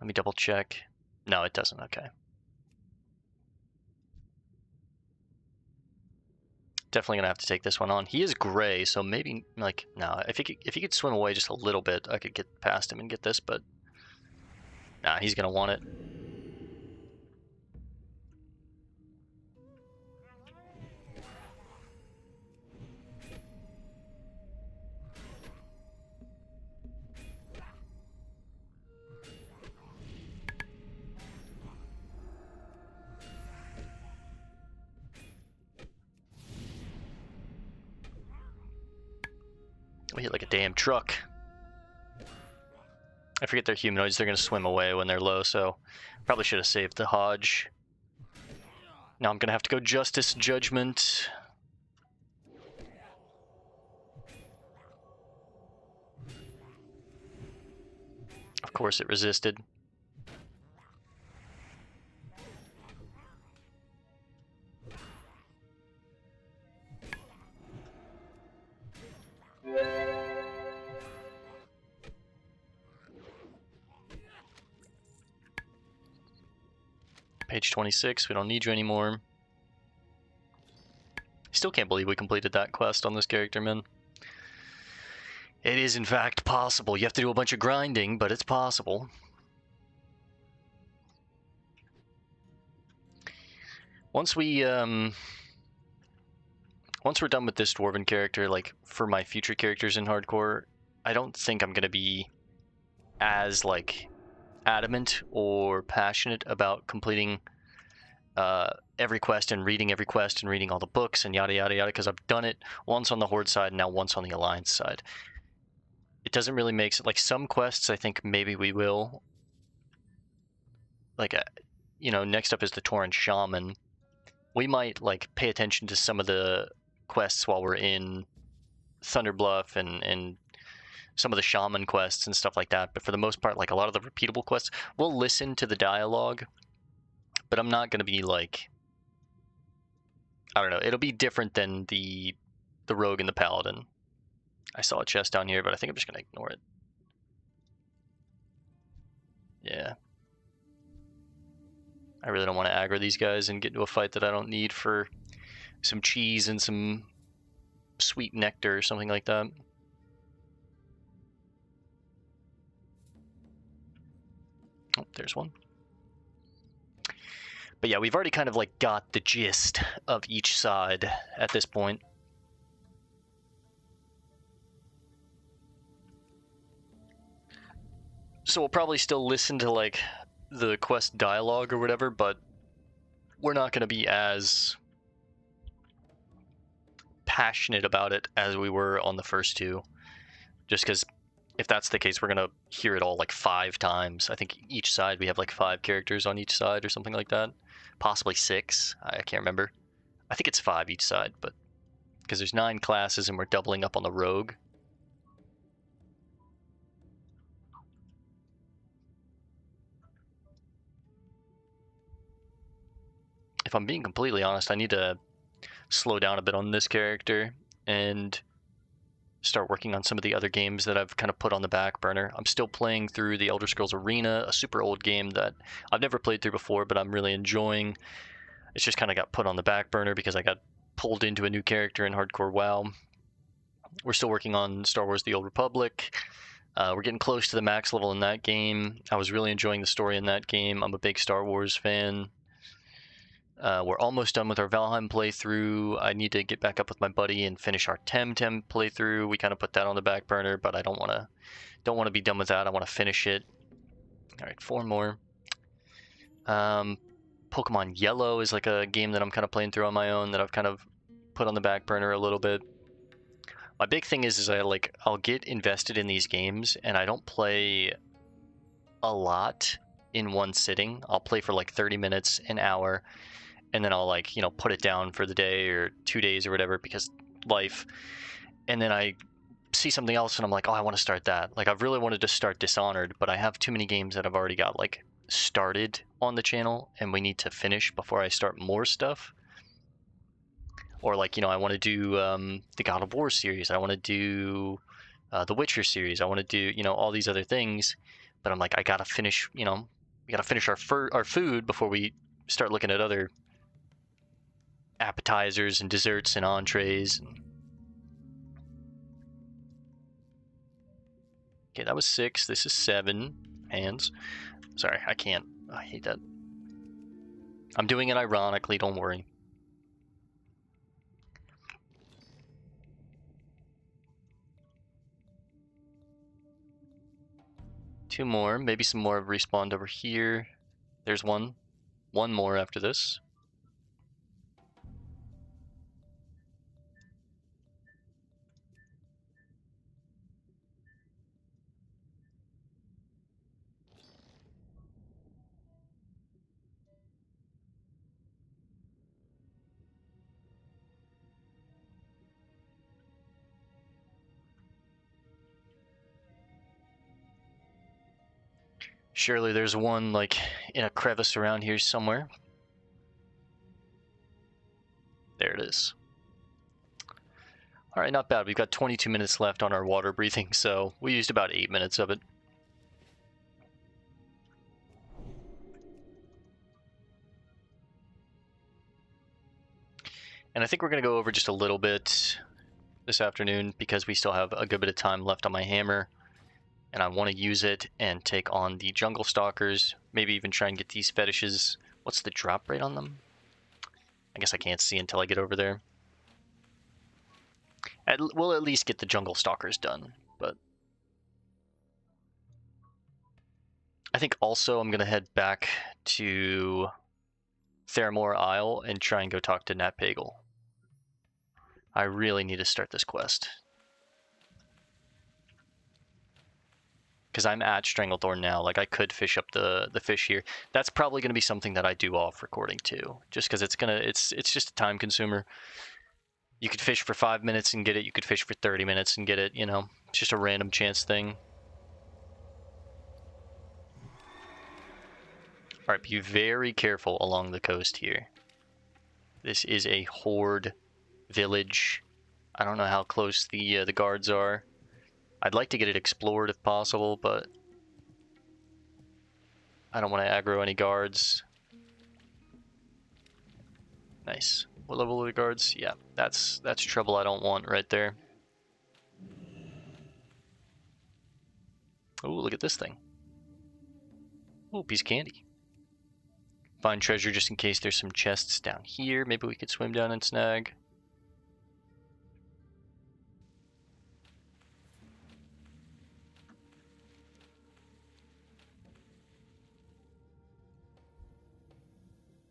Let me double check. No, it doesn't. Okay. Definitely gonna have to take this one on. He is gray, so maybe like no. If he could swim away just a little bit, I could get past him and get this. But nah, he's gonna want it. We hit like a damn truck. I forget they're humanoids. They're going to swim away when they're low, so probably should have saved the Hodge. Now I'm going to have to go Justice Judgment. Of course it resisted. Page 26, we don't need you anymore. Still can't believe we completed that quest on this character, man. It is in fact possible. You have to do a bunch of grinding, but it's possible. Once we're done with this dwarven character, like for my future characters in hardcore, I don't think I'm gonna be as like adamant or passionate about completing every quest and reading all the books and yada yada yada, because I've done it once on the Horde side and now once on the Alliance side. It doesn't really make sense. Like some quests, I think maybe we will. Like, you know, next up is the Tauren Shaman. We might like pay attention to some of the quests while we're in Thunderbluff and some of the shaman quests and stuff like that, but for the most part, like a lot of the repeatable quests, we'll listen to the dialogue, but I'm not going to be like, I don't know, it'll be different than the rogue and the paladin. I saw a chest down here, but I think I'm just going to ignore it. Yeah. I really don't want to aggro these guys and get into a fight that I don't need for some cheese and some sweet nectar or something like that. Oh, there's one. But yeah, we've already kind of like got the gist of each side at this point. So we'll probably still listen to like the quest dialogue or whatever, but we're not going to be as passionate about it as we were on the first two. Just because if that's the case, we're going to hear it all like 5 times. I think each side we have like 5 characters on each side or something like that. Possibly 6. I can't remember. I think it's 5 each side, but because there's 9 classes and we're doubling up on the rogue. If I'm being completely honest, I need to slow down a bit on this character and start working on some of the other games that I've kind of put on the back burner. I'm still playing through the Elder Scrolls Arena, a super old game that I've never played through before, but I'm really enjoying. It's just kind of got put on the back burner because I got pulled into a new character in Hardcore WoW. We're still working on Star Wars The Old Republic. We're getting close to the max level in that game. I was really enjoying the story in that game. I'm a big Star Wars fan. We're almost done with our Valheim playthrough. I need to get back up with my buddy and finish our Temtem playthrough. We kind of put that on the back burner, but I don't want to be done with that. I want to finish it. All right, 4 more. Pokemon Yellow is like a game that I'm kind of playing through on my own that I've kind of put on the back burner a little bit. My big thing is I'll get invested in these games and I don't play a lot in one sitting. I'll play for like 30 minutes, an hour, and then I'll like, put it down for the day or 2 days or whatever because life. And then I see something else and I'm like, oh, I want to start that. Like I've really wanted to start Dishonored, but I have too many games that I've already got like started on the channel and we need to finish before I start more stuff. Or like, I want to do the God of War series. I want to do the Witcher series. I want to do, all these other things. But I'm like, I got to finish, we got to finish our food before we start looking at other appetizers and desserts and entrees. Okay, that was 6. This is 7. Hands. Sorry, I can't. I hate that. I'm doing it ironically, don't worry. Two more, maybe some more have respawned over here. There's one. One more after this. Surely there's one like in a crevice around here somewhere. There it is. All right, not bad. We've got 22 minutes left on our water breathing, so we used about 8 minutes of it. And I think we're going to go over just a little bit this afternoon because we still have a good bit of time left on my hammer. And I want to use it and take on the jungle stalkers. Maybe even try and get these fetishes. What's the drop rate on them? I guess I can't see until I get over there. We'll at least get the jungle stalkers done. But I think also I'm going to head back to Theramore Isle and try and go talk to Nat Pagle. I really need to start this quest. Because I'm at Stranglethorn now, like I could fish up the fish here. That's probably going to be something that I do off recording too, just because it's just a time consumer. You could fish for 5 minutes and get it. You could fish for 30 minutes and get it. It's just a random chance thing. All right, be very careful along the coast here. This is a horde village. I don't know how close the guards are. I'd like to get it explored if possible, but I don't want to aggro any guards. Nice. What level are the guards? Yeah, that's trouble I don't want right there. Oh, look at this thing. Oh, piece of candy. Find treasure just in case there's some chests down here. Maybe we could swim down and snag.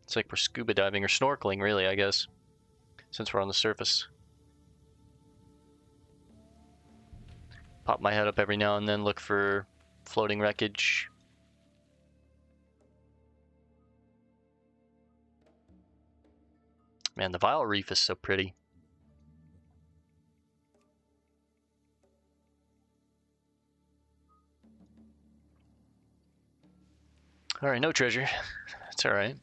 It's like we're scuba diving or snorkeling, really, I guess, since we're on the surface. Pop my head up every now and then, look for floating wreckage. Man, the Vile Reef is so pretty. Alright, no treasure. That's alright.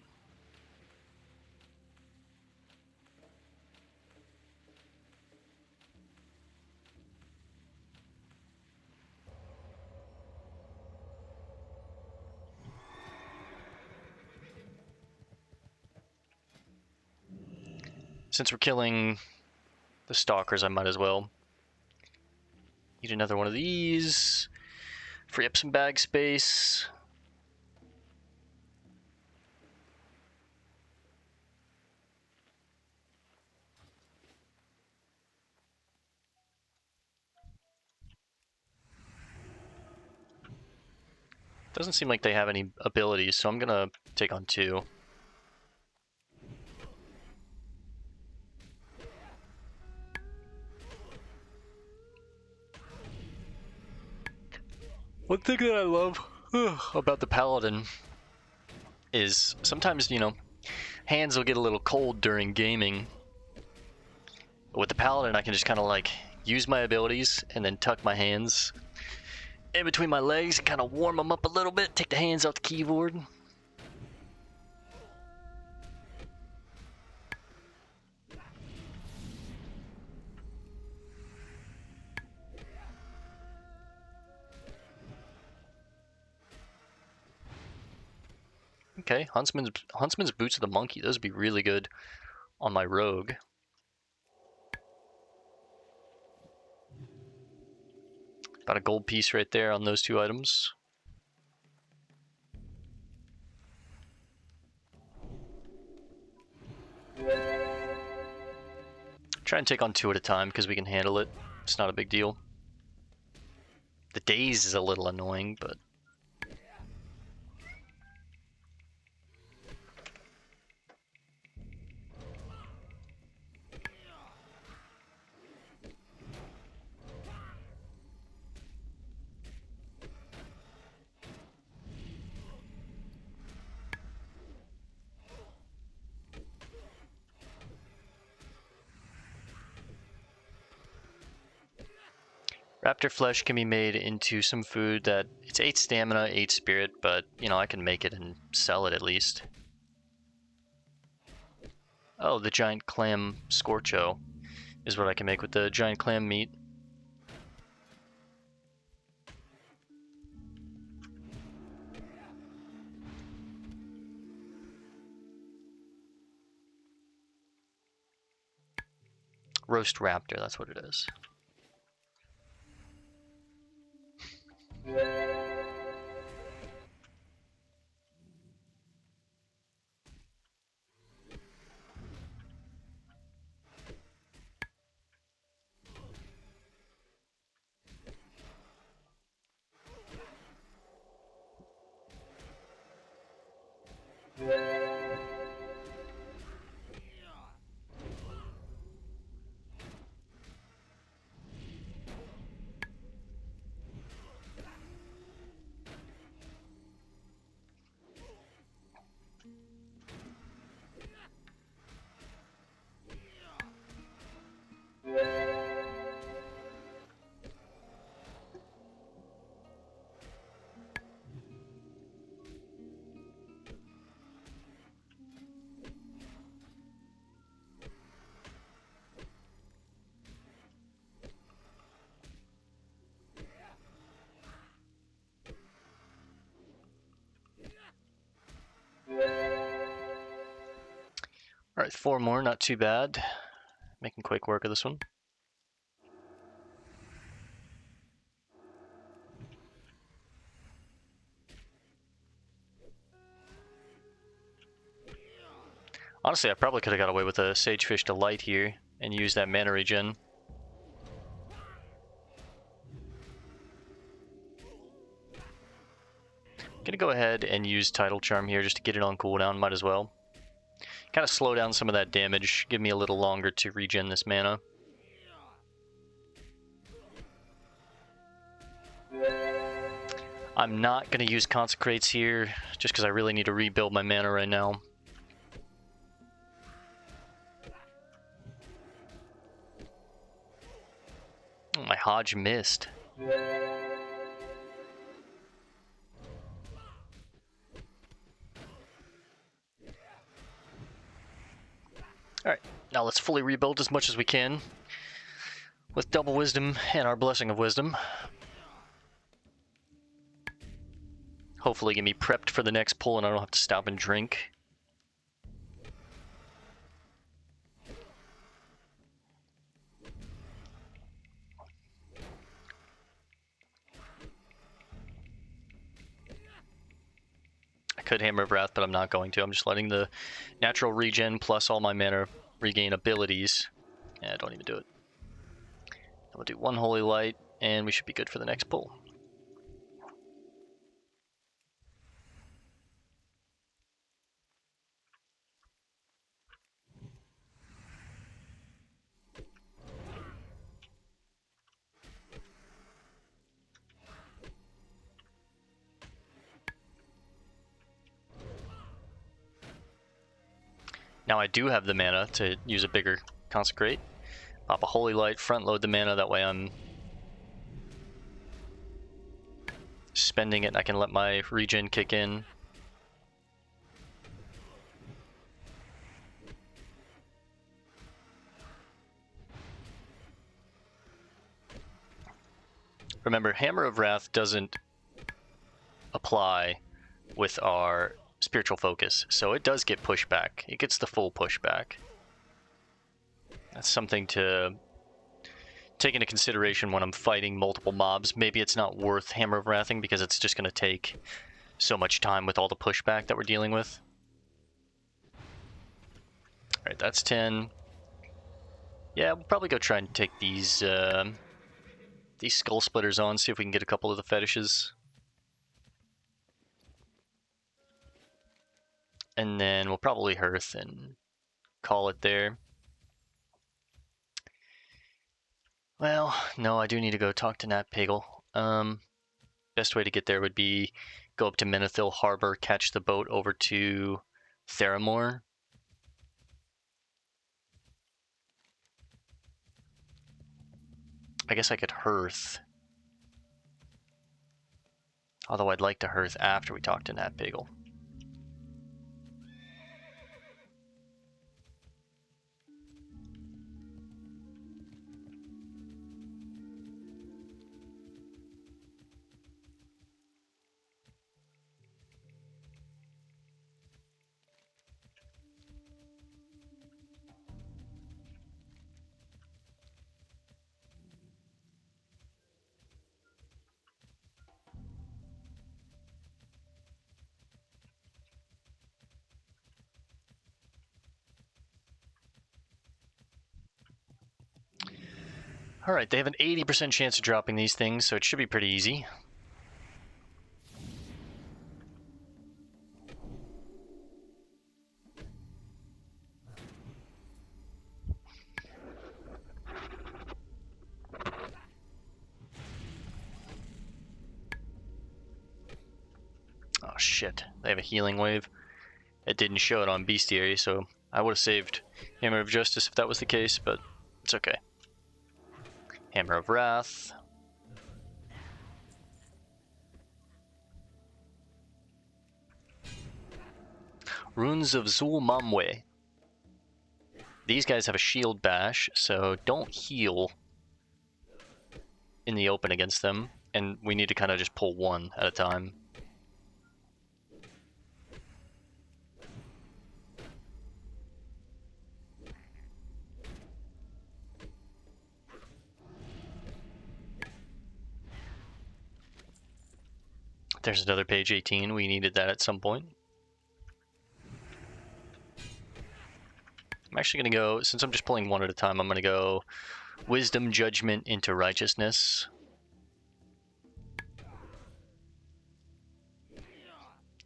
Since we're killing the stalkers, I might as well eat another one of these. Free up some bag space. Doesn't seem like they have any abilities, so I'm gonna take on 2. One thing that I love about the Paladin is sometimes, you know, hands will get a little cold during gaming. But with the Paladin, I can just kind of like use my abilities and then tuck my hands in between my legs and kind of warm them up a little bit, take the hands off the keyboard. Okay, Huntsman's Boots of the Monkey. Those would be really good on my rogue. Got a gold piece right there on those 2 items. Try and take on 2 at a time because we can handle it. It's not a big deal. The daze is a little annoying, but... Raptor flesh can be made into some food that it's 8 stamina, 8 spirit, but you know, I can make it and sell it at least. Oh, the giant clam scorcho is what I can make with the giant clam meat. Roast raptor, that's what it is. Alright, 4 more, not too bad. Making quick work of this one. Honestly, I probably could have got away with a Sagefish Delight here and used that mana regen. Gonna go ahead and use Tidal Charm here just to get it on cooldown, might as well. Kind of slow down some of that damage, give me a little longer to regen this mana. I'm not gonna use Consecrates here, just because I really need to rebuild my mana right now. Oh, my Hodge missed. Alright, now let's fully rebuild as much as we can with double wisdom and our blessing of wisdom. Hopefully get me prepped for the next pull and I don't have to stop and drink. I could Hammer of Wrath, but I'm not going to. I'm just letting the natural regen plus all my mana regain abilities. Yeah, don't even do it. We'll do 1 Holy Light, and we should be good for the next pull. Now I do have the mana to use a bigger Consecrate. Pop a Holy Light, front load the mana, that way I'm spending it and I can let my regen kick in. Remember, Hammer of Wrath doesn't apply with our spiritual focus, so it does get pushback. It gets the full pushback. That's something to take into consideration when I'm fighting multiple mobs. Maybe it's not worth Hammer of Wrathing because it's just going to take so much time with all the pushback that we're dealing with. Alright, that's 10. Yeah, we'll probably go try and take these Skull Splitters on, see if we can get a couple of the fetishes. And then we'll probably Hearth and call it there. Well, no, I do need to go talk to Nat Pagel. Best way to get there would be go up to Menethil Harbor, catch the boat over to Theramore. I guess I could Hearth. Although I'd like to Hearth after we talk to Nat Pagel. Alright, they have an 80% chance of dropping these things, so it should be pretty easy. Oh shit, they have a healing wave. It didn't show it on Bestiary, so I would have saved Hammer of Justice if that was the case, but it's okay. Hammer of Wrath. Runes of Zulmamwe. These guys have a shield bash, so don't heal in the open against them, and we need to kind of just pull one at a time. There's another page 18. We needed that at some point. I'm actually going to go, since I'm just pulling one at a time, I'm going to go Wisdom, Judgment into Righteousness.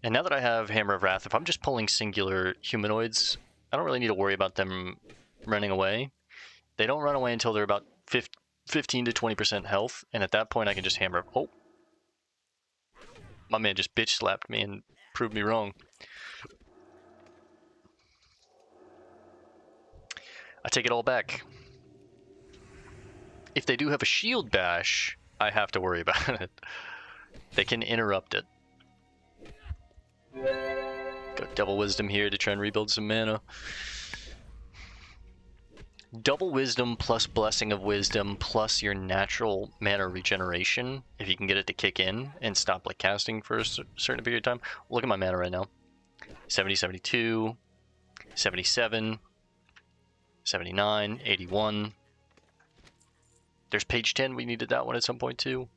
And now that I have Hammer of Wrath, if I'm just pulling singular humanoids, I don't really need to worry about them running away. They don't run away until they're about 15 to 20% health, and at that point I can just hammer. Oh, my man just bitch slapped me and proved me wrong. I take it all back. If they do have a shield bash, I have to worry about it. They can interrupt it. Got double wisdom here to try and rebuild some mana. Double wisdom plus blessing of wisdom plus your natural mana regeneration, if you can get it to kick in and stop like casting for a certain period of time. Look at my mana right now. 70, 72, 77, 79, 81. There's page 10. We needed that one at some point too.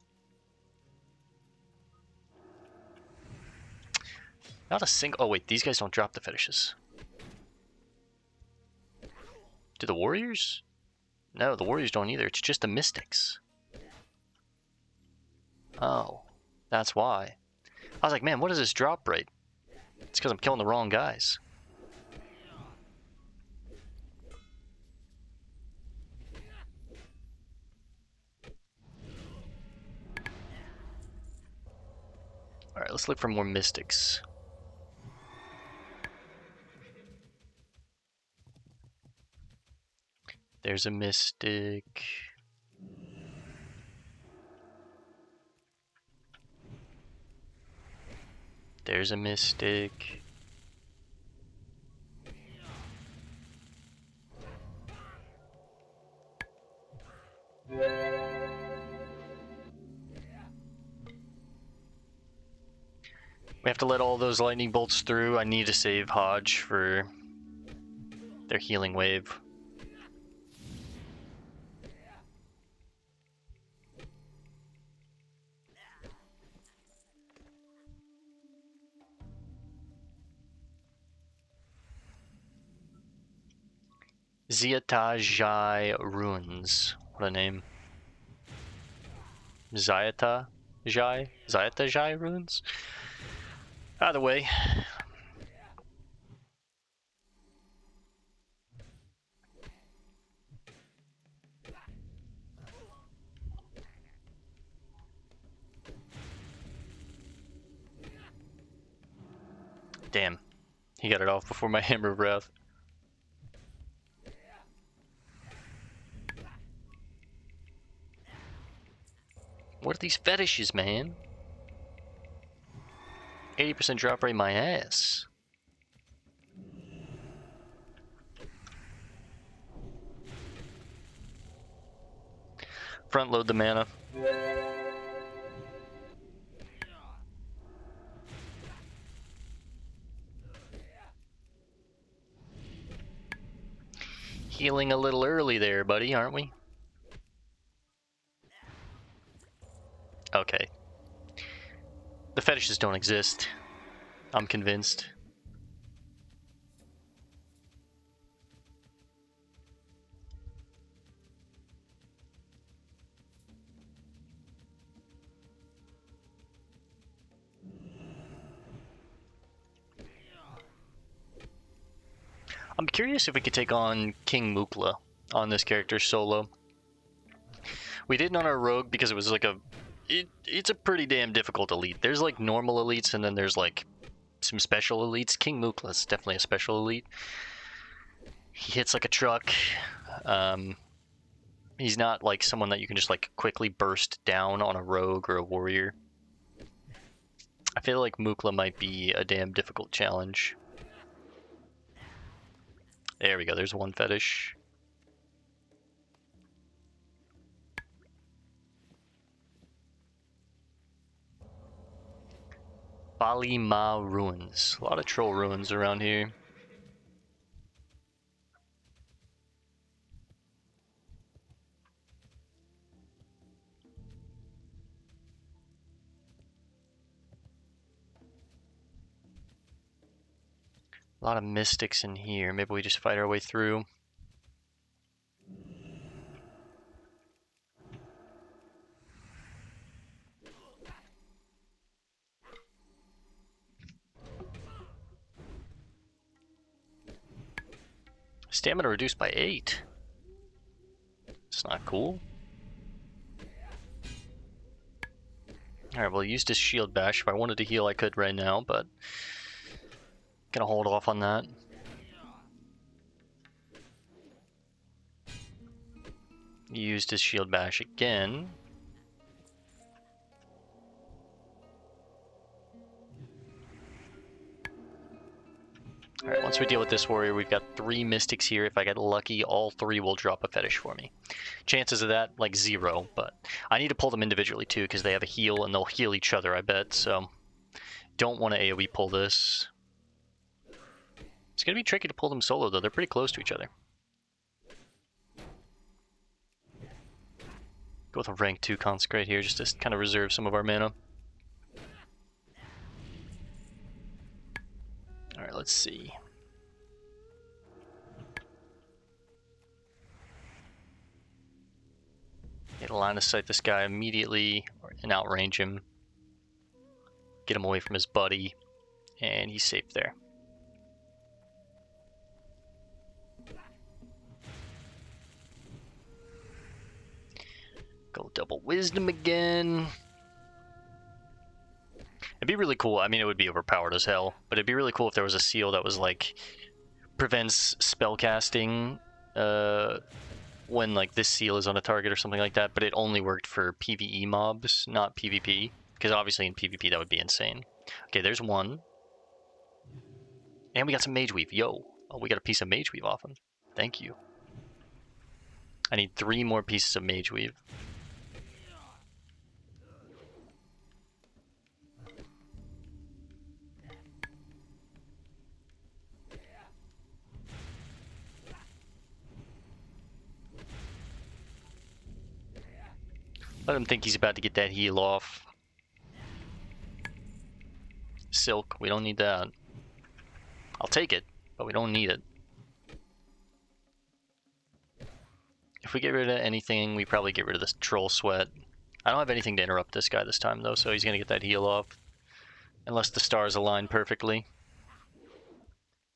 Not a single... Oh wait, these guys don't drop the fetishes. Do the warriors? No, the warriors don't either. It's just the mystics. Oh, that's why. I was like, man, what is this drop rate? It's because I'm killing the wrong guys. Alright, let's look for more mystics. There's a mystic. There's a mystic. We have to let all those lightning bolts through. I need to save Hodge for their healing wave. Xiatajai Ruins. What a name. Xiatajai? Xiatajai Ruins? Either way. Damn. He got it off before my Hammer of Wrath. What are these fetishes, man? 80% drop rate my ass. Front load the mana. Healing a little early there, buddy, aren't we? Okay. The fetishes don't exist. I'm convinced. I'm curious if we could take on King Mukla on this character solo. We didn't on our rogue because it was like it's a pretty damn difficult elite. There's like normal elites and then there's like some special elites. King Mukla is definitely a special elite. He hits like a truck. He's not like someone that you can just like quickly burst down on a rogue or a warrior. I feel like Mukla might be a damn difficult challenge. There we go, there's one fetish. Bali Ma Ruins. A lot of troll ruins around here. A lot of mystics in here. Maybe we just fight our way through. Stamina reduced by 8. It's not cool. Alright, well, I used his shield bash. If I wanted to heal, I could right now, but gonna hold off on that. Used his shield bash again. Alright, once we deal with this warrior, we've got 3 mystics here. If I get lucky, all 3 will drop a fetish for me. Chances of that, like 0, but I need to pull them individually too, because they have a heal, and they'll heal each other, I bet, so don't want to AoE pull this. It's going to be tricky to pull them solo, though. They're pretty close to each other. Go with a rank 2 Consecrate here, just to kind of reserve some of our mana. Alright, let's see. Get a line of sight this guy immediately and outrange him. Get him away from his buddy, and he's safe there. Go double wisdom again. It'd be really cool. I mean, it would be overpowered as hell, but it'd be really cool if there was a seal that was like prevents spellcasting when like this seal is on a target or something like that, but it only worked for PvE mobs, not PvP, because obviously in PvP that would be insane. Okay, there's one. And we got some Mage Weave. Yo. Oh, we got a piece of Mage Weave off him. Thank you. I need 3 more pieces of Mage Weave. Let him think he's about to get that heal off. Silk, we don't need that. I'll take it, but we don't need it. If we get rid of anything, we probably get rid of this Troll Sweat. I don't have anything to interrupt this guy this time, though, so he's going to get that heal off. Unless the stars align perfectly.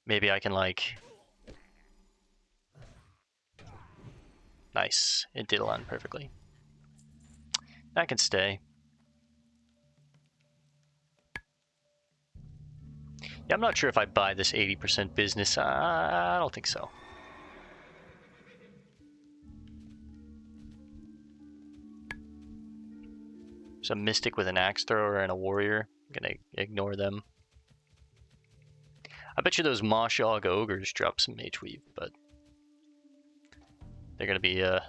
Maybe I can, like... Nice. It did align perfectly. I can stay. Yeah, I'm not sure if I buy this 80% business. I don't think so. There's a mystic with an axe thrower and a warrior. I'm gonna ignore them. I bet you those Moshog ogres drop some Mage Weave, but they're gonna be a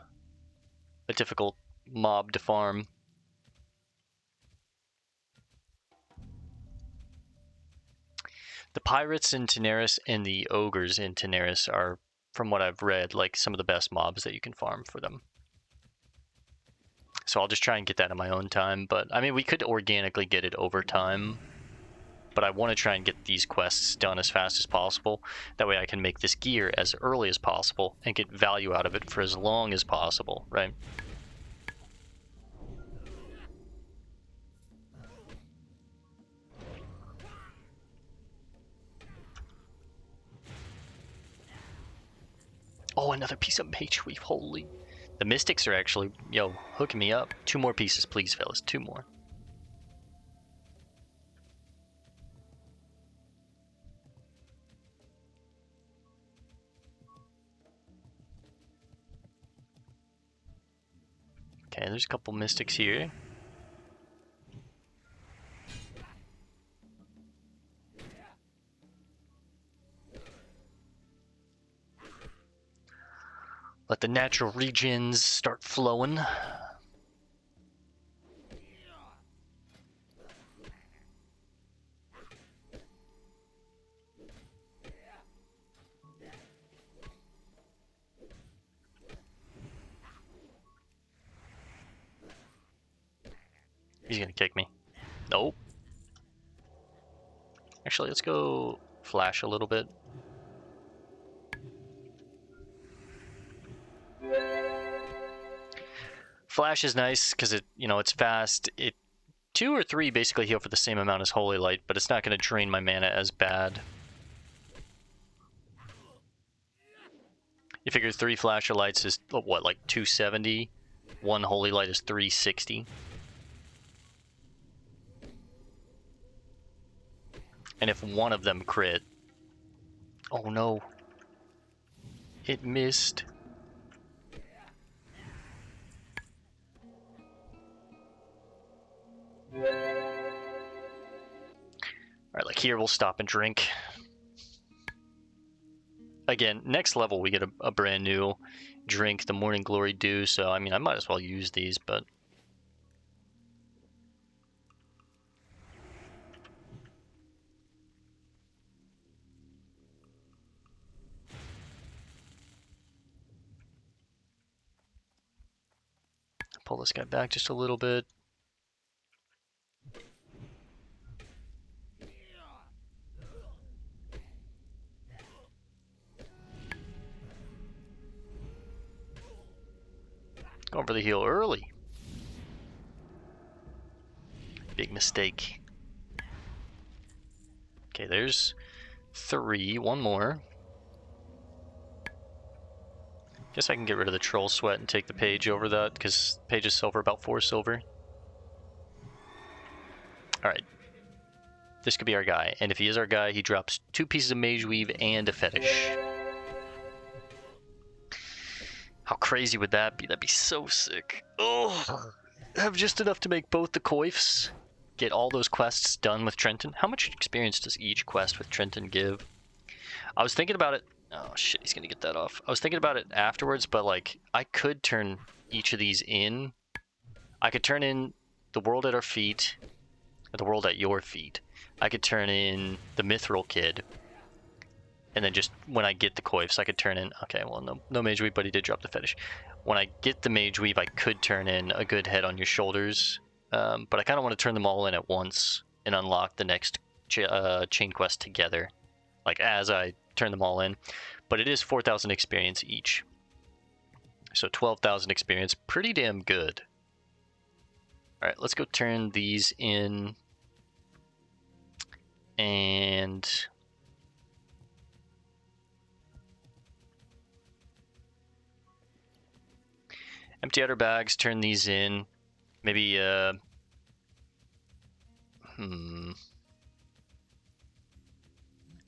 difficult mob to farm. The pirates in Teneris and the ogres in Teneris are, from what I've read, like some of the best mobs that you can farm for them. So I'll just try and get that in my own time, but I mean, we could organically get it over time, but I want to try and get these quests done as fast as possible. That way I can make this gear as early as possible and get value out of it for as long as possible, right? Oh, another piece of Mage Weave, holy. The Mystics are actually, yo, hooking me up. 2 more pieces, please, fellas, 2 more. Okay, there's a couple Mystics here. Let the natural regens start flowing. He's gonna kick me. Nope. Actually, let's go flash a little bit. Flash is nice because it, you know, it's fast. It 2 or 3 basically heal for the same amount as Holy Light, but it's not going to drain my mana as bad. You figure 3 Flasher Lights is, what, like 270? 1 Holy Light is 360. And if one of them crit... Oh no. It missed. Alright, like here we'll stop and drink. Again, next level we get a brand new drink, the Morning Glory Dew, so I mean I might as well use these, but... Pull this guy back just a little bit. Going for the heal early. Big mistake. Okay, there's 3. One more. Guess I can get rid of the Troll Sweat and take the Page over that, because Page is silver, about 4 silver. Alright. This could be our guy, and if he is our guy, he drops 2 pieces of Mage Weave and a Fetish. How crazy would that be? That'd be so sick. Oh, have just enough to make both the coifs. Get all those quests done with Trenton. How much experience does each quest with Trenton give? I was thinking about it. Oh shit, he's gonna get that off. I was thinking about it afterwards, but like, I could turn each of these in. I could turn in the world at our feet, or the world at your feet. I could turn in the Mithril Kid. And then just when I get the coifs, I could turn in... Okay, well, no Mage Weave, but he did drop the Fetish. When I get the Mage Weave, I could turn in a good head on your shoulders. But I kind of want to turn them all in at once and unlock the next chain quest together. Like, as I turn them all in. But it is 4,000 experience each. So 12,000 experience. Pretty damn good. Alright, let's go turn these in. And... empty outer bags, turn these in. Maybe, I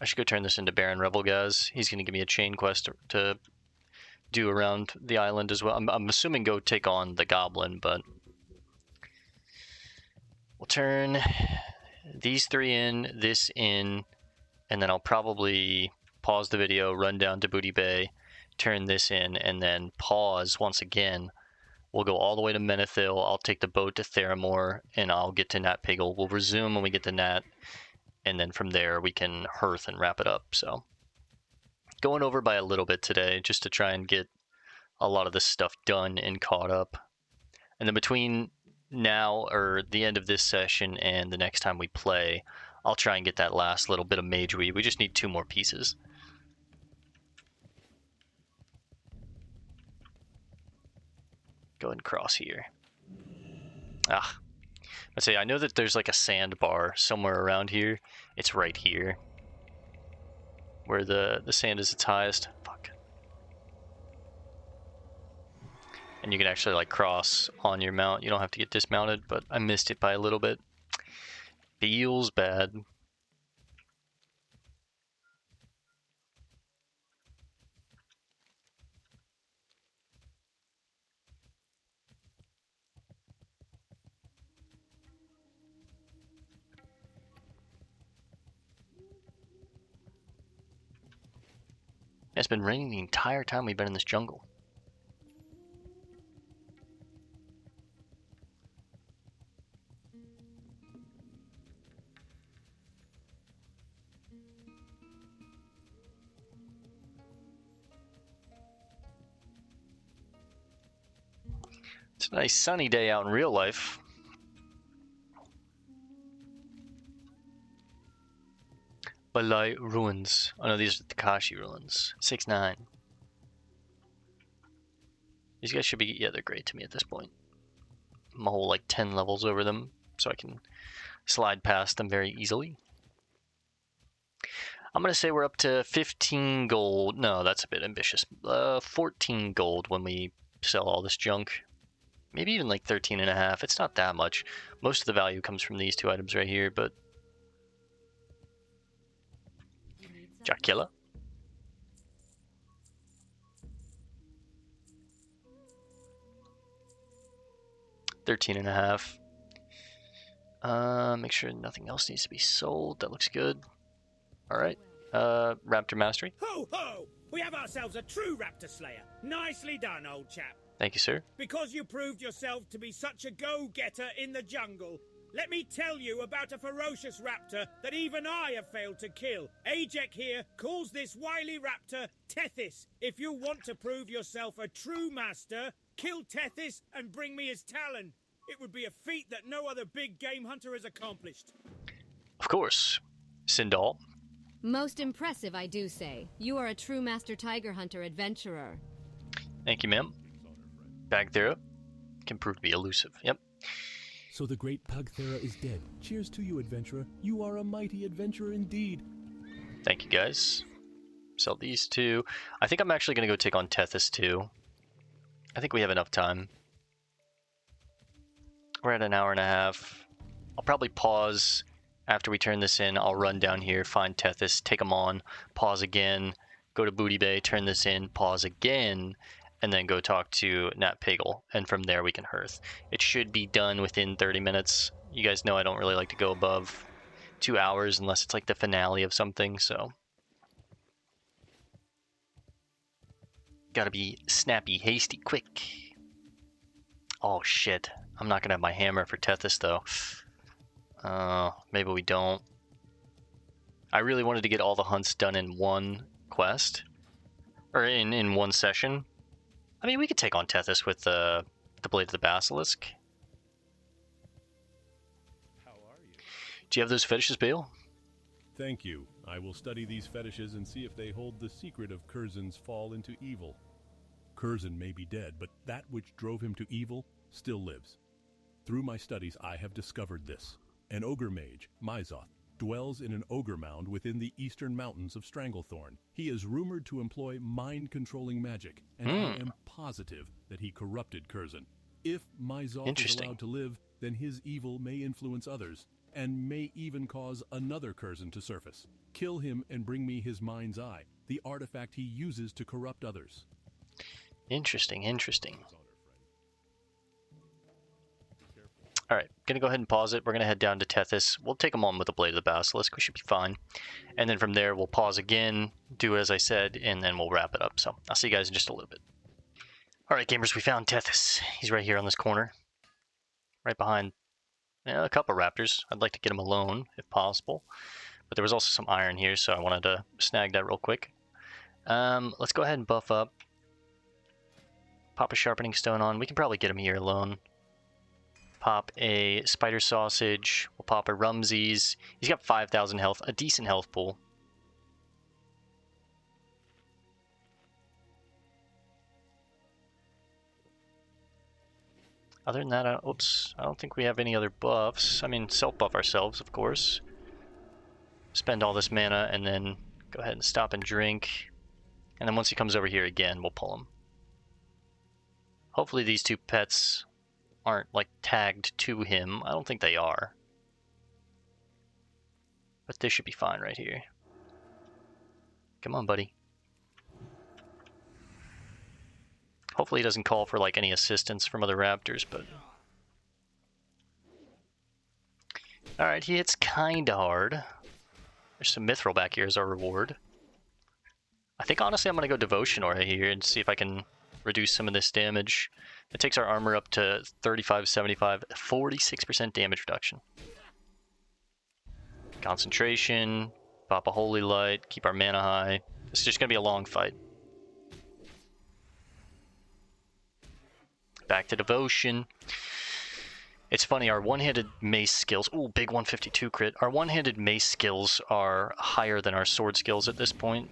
should go turn this into Baron Rebel, guys. He's going to give me a chain quest to do around the island as well. I'm assuming go take on the Goblin, but... we'll turn these 3 in, this in, and then I'll probably pause the video, run down to Booty Bay, turn this in, and then pause once again. We'll go all the way to Menethil. I'll take the boat to Theramore, and I'll get to Nat Piggle. We'll resume when we get to Nat, and then from there we can hearth and wrap it up. So, going over by a little bit today, just to try and get a lot of this stuff done and caught up. And then between now, or the end of this session, and the next time we play, I'll try and get that last little bit of Mage Weave. We just need 2 more pieces. Go ahead and cross here. Let's say I know that there's like a sandbar somewhere around here. It's right here, where the sand is its highest. Fuck. And you can actually like cross on your mount. You don't have to get dismounted, but I missed it by a little bit. Feels bad. It's been raining the entire time we've been in this jungle. It's a nice sunny day out in real life. Balai ruins. Oh no, these are the Takashi ruins. 6-9. These guys should be, yeah, they're great to me at this point. I'm a whole like 10 levels over them, so I can slide past them very easily. I'm going to say we're up to 15 gold. No, that's a bit ambitious. 14 gold when we sell all this junk. Maybe even like 13 and a half. It's not that much. Most of the value comes from these two items right here, but... Jakilla. $13.5. Make sure nothing else needs to be sold. That looks good. Alright. Raptor Mastery. Ho ho! We have ourselves a true raptor slayer. Nicely done, old chap. Thank you, sir. Because you proved yourself to be such a go-getter in the jungle, let me tell you about a ferocious raptor that even I have failed to kill. Ajek here calls this wily raptor Tethys. If you want to prove yourself a true master, kill Tethys and bring me his talon. It would be a feat that no other big game hunter has accomplished. Of course. Sindal. Most impressive, I do say. You are a true master tiger hunter adventurer. Thank you, ma'am. Bagthera can prove to be elusive. Yep. So the great Pugthera is dead. Cheers to you, adventurer. You are a mighty adventurer indeed. Thank you, guys. Sell these two. I think I'm actually going to go take on Tethys, too. I think we have enough time. We're at an hour and a half. I'll probably pause after we turn this in. I'll run down here, find Tethys, take him on, pause again, go to Booty Bay, turn this in, pause again, and then go talk to Nat Piggle, and from there we can hearth. It should be done within 30 minutes. You guys know I don't really like to go above 2 hours unless it's like the finale of something, so... Gotta be snappy, hasty, quick. Oh shit, I'm not gonna have my hammer for Tethys though. Maybe we don't. I really wanted to get all the hunts done in one quest. Or in one session. I mean, we could take on Tethys with the Blade of the Basilisk. How are you? Do you have those fetishes, Bale? Thank you. I will study these fetishes and see if they hold the secret of Curzon's fall into evil. Curzon may be dead, but that which drove him to evil still lives. Through my studies, I have discovered this. An ogre mage, Myzoth, dwells in an ogre mound within the eastern mountains of Stranglethorn. He is rumored to employ mind-controlling magic, and I am positive that he corrupted Curzon. If Myzoth is allowed to live, then his evil may influence others, and may even cause another Curzon to surface. Kill him and bring me his mind's eye, the artifact he uses to corrupt others. Interesting, interesting. Alright, gonna go ahead and pause it. We're gonna head down to Tethys. We'll take him on with the Blade of the Basilisk. We should be fine. And then from there, we'll pause again, do as I said, and then we'll wrap it up. So, I'll see you guys in just a little bit. Alright, gamers, we found Tethys. He's right here on this corner. Right behind a couple raptors. I'd like to get him alone, if possible. But there was also some iron here, so I wanted to snag that real quick. Let's go ahead and buff up. Pop a sharpening stone on. We can probably get him here alone. Pop a spider sausage. We'll pop a Rumsies. He's got 5,000 health, a decent health pool. Other than that, I don't think we have any other buffs. I mean, self-buff ourselves, of course. Spend all this mana and then go ahead and stop and drink. And then once he comes over here again, we'll pull him. Hopefully these two pets aren't like tagged to him. I don't think they are. But this should be fine right here. Come on, buddy. Hopefully he doesn't call for like any assistance from other raptors, but... Alright, he hits kinda hard. There's some Mithril back here as our reward. I think honestly I'm gonna go Devotion Aura here and see if I can reduce some of this damage. It takes our armor up to 35, 75, 46% damage reduction. Concentration, pop a Holy Light, keep our mana high. This is just gonna be a long fight. Back to Devotion. It's funny, our one-handed mace skills... Ooh, big 152 crit. Our one-handed mace skills are higher than our sword skills at this point.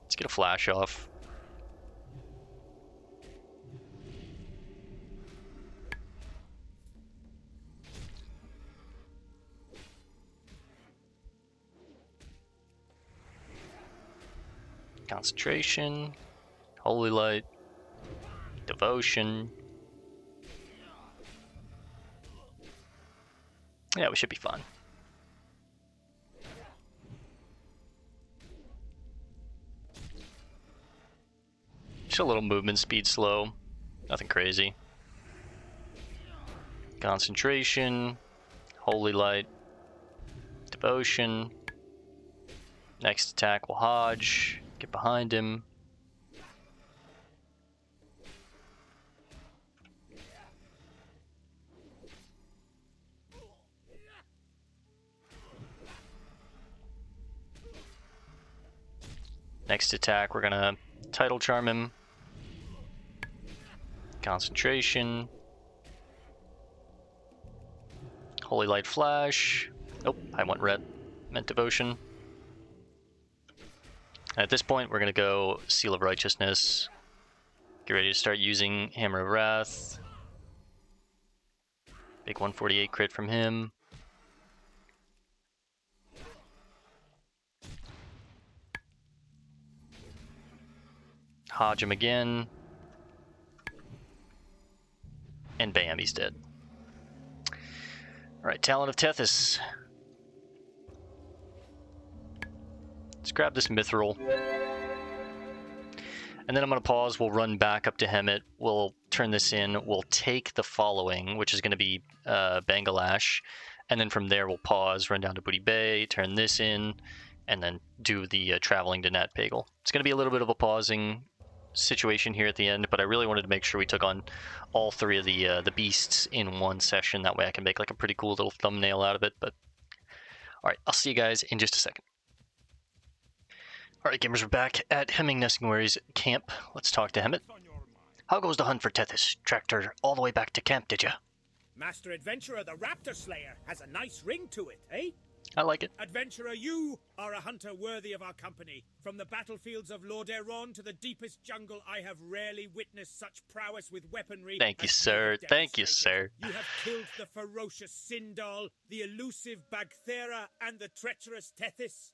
Let's get a flash off. Concentration. Holy Light. Devotion. Yeah, we should be fine. Just a little movement speed slow. Nothing crazy. Concentration. Holy Light. Devotion. Next attack will Hodge. Get behind him. Next attack, we're gonna Title Charm him. Concentration. Holy Light Flash. Nope, I went red. Meant Devotion. And at this point, we're gonna go Seal of Righteousness. Get ready to start using Hammer of Wrath. Big 148 crit from him. Hodge him again. And bam, he's dead. Alright, Talon of Tethys. Let's grab this Mithril. And then I'm going to pause, we'll run back up to Hemet, we'll turn this in, we'll take the following, which is going to be Bangalash, and then from there we'll pause, run down to Booty Bay, turn this in, and then do the traveling to Nat Pagel. It's going to be a little bit of a pausing situation here at the end, but I really wanted to make sure we took on all three of the beasts in one session. That way I can make like a pretty cool little thumbnail out of it. But all right, I'll see you guys in just a second. All right, gamers, we're back at Hemming Nestingwary's camp. Let's talk to Hemet. How goes the hunt for Tethys? Tracked her all the way back to camp, did ya? Master Adventurer, the Raptor Slayer, has a nice ring to it, eh? I like it. Adventurer, you are a hunter worthy of our company. From the battlefields of Lordaeron to the deepest jungle, I have rarely witnessed such prowess with weaponry. Thank you, sir. Thank you, sir. You have killed the ferocious Sindal, the elusive Bagthera, and the treacherous Tethys.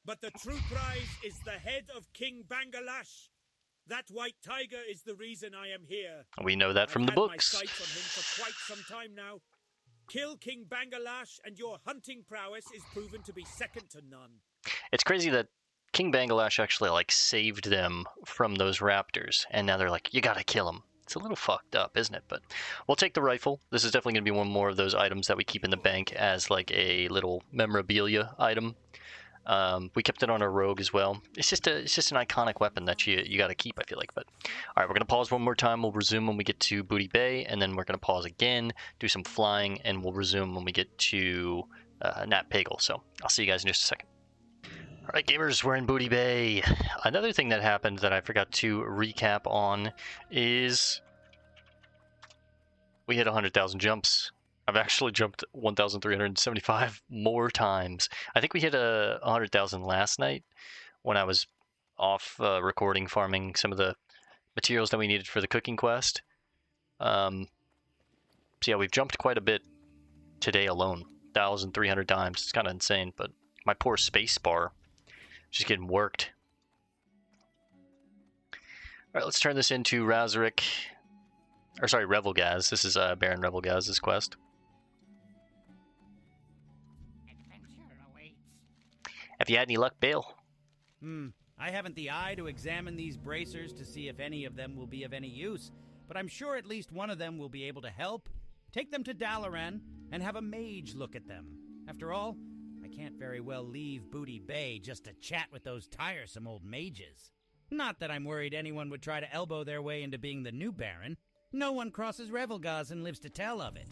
But the true prize is the head of King Bangalash. That white tiger is the reason I am here. We know that from the books. I've had my sights on him for quite some time now. Kill King Bangalash and your hunting prowess is proven to be second to none. It's crazy that King Bangalash actually like saved them from those raptors, and now they're like, you gotta kill him. It's a little fucked up, isn't it? But we'll take the rifle. This is definitely gonna be one more of those items that we keep in the bank as like a little memorabilia item. We kept it on our rogue as well. It's just an iconic weapon that you got to keep, I feel like. But all right, we're gonna pause one more time. We'll resume when we get to Booty Bay, and then we're gonna pause again, do some flying, and we'll resume when we get to Nat Pagel. So I'll see you guys in just a second. All right, gamers, we're in Booty Bay. Another thing that happened that I forgot to recap on is we hit 100,000 jumps. I've actually jumped 1,375 more times. I think we hit 100,000 last night when I was off recording, farming some of the materials that we needed for the cooking quest. So yeah, we've jumped quite a bit today alone, 1,300 times. It's kind of insane, but my poor space bar just getting worked. All right, let's turn this into Razoric, or sorry, Revelgaz. This is Baron Revelgaz's quest. Have you had any luck, Bill? I haven't the eye to examine these bracers to see if any of them will be of any use, but I'm sure at least one of them will be able to help. Take them to Dalaran and have a mage look at them. After all, I can't very well leave Booty Bay just to chat with those tiresome old mages. Not that I'm worried anyone would try to elbow their way into being the new Baron. No one crosses Revelgaz and lives to tell of it.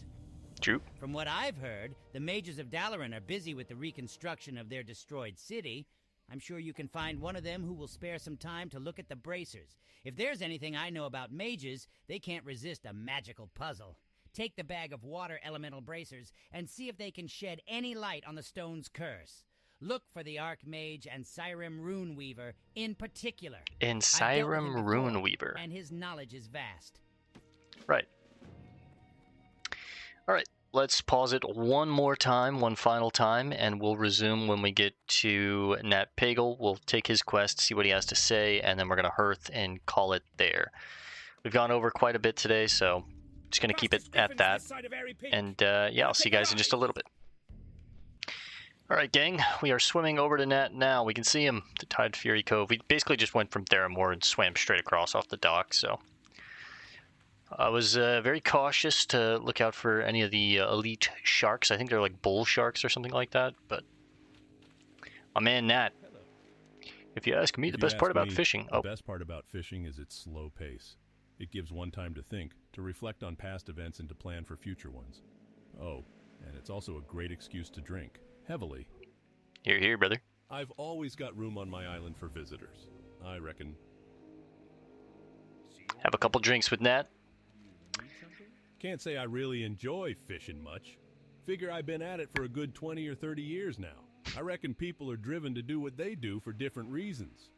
True. From what I've heard, the mages of Dalaran are busy with the reconstruction of their destroyed city. I'm sure you can find one of them who will spare some time to look at the bracers. If there's anything I know about mages, they can't resist a magical puzzle. Take the bag of water elemental bracers and see if they can shed any light on the stone's curse. Look for the Archmage and Skyrim Runeweaver in particular. In I've dealt with him Skyrim before, Runeweaver. and his knowledge is vast. Right. Alright, let's pause it one more time, one final time, and we'll resume when we get to Nat Pagel. We'll take his quest, see what he has to say, and then we're going to hearth and call it there. We've gone over quite a bit today, so just going to keep it at that. And yeah, I'll see you guys in just a little bit. Alright, gang, we are swimming over to Nat now. We can see him, the Tide Fury Cove. We basically just went from Theramore and swam straight across off the dock, so I was very cautious to look out for any of the elite sharks. I think they're like bull sharks or something like that, but my man Nat, if you ask me, the best part about fishing... The best part about fishing is its slow pace. It gives one time to think, to reflect on past events and to plan for future ones. Oh, and it's also a great excuse to drink. Heavily. Here, here, brother. I've always got room on my island for visitors. I reckon. Have a couple drinks with Nat. Can't say I really enjoy fishing much. Figure I've been at it for a good 20 or 30 years now. I reckon people are driven to do what they do for different reasons.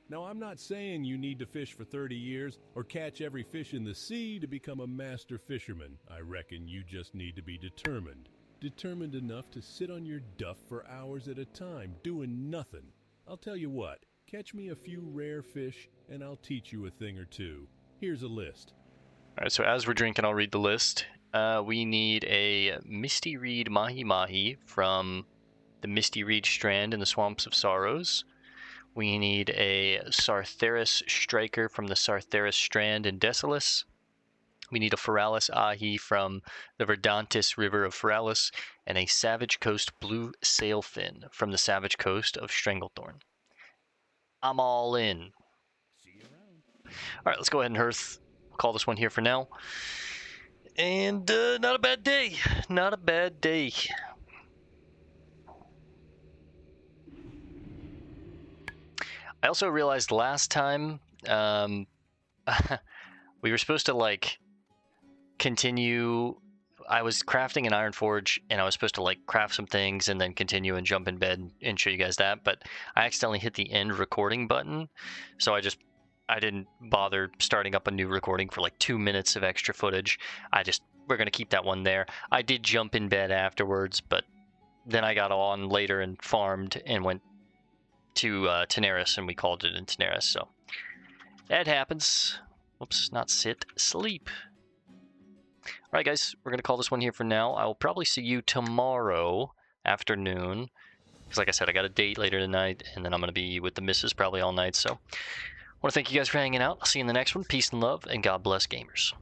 Now, I'm not saying you need to fish for 30 years or catch every fish in the sea to become a master fisherman. I reckon you just need to be determined. Determined enough to sit on your duff for hours at a time, doing nothing. I'll tell you what, catch me a few rare fish, and I'll teach you a thing or two. Here's a list. Alright, so as we're drinking, I'll read the list. We need a Misty Reed Mahi Mahi from the Misty Reed Strand in the Swamps of Sorrows. We need a Sartheris Striker from the Sartheris Strand in Desolus. We need a Feralis Ahi from the Verdantis River of Feralis, and a Savage Coast Blue Sailfin from the Savage Coast of Stranglethorn. I'm all in. Alright, let's go ahead and hearth. We'll call this one here for now. And not a bad day. Not a bad day. I also realized last time we were supposed to like continue. I was crafting an Iron Forge and I was supposed to like craft some things and then continue and jump in bed and show you guys that, but I accidentally hit the end recording button, so I didn't bother starting up a new recording for like 2 minutes of extra footage. We're gonna keep that one there. I did jump in bed afterwards, but then I got on later and farmed and went to Teneris, and we called it in Teneris, so that happens. Whoops, not sit, sleep. Alright guys, we're going to call this one here for now. I will probably see you tomorrow afternoon, because like I said, I got a date later tonight, and then I'm going to be with the missus probably all night, so I want to thank you guys for hanging out. I'll see you in the next one. Peace and love, and God bless gamers.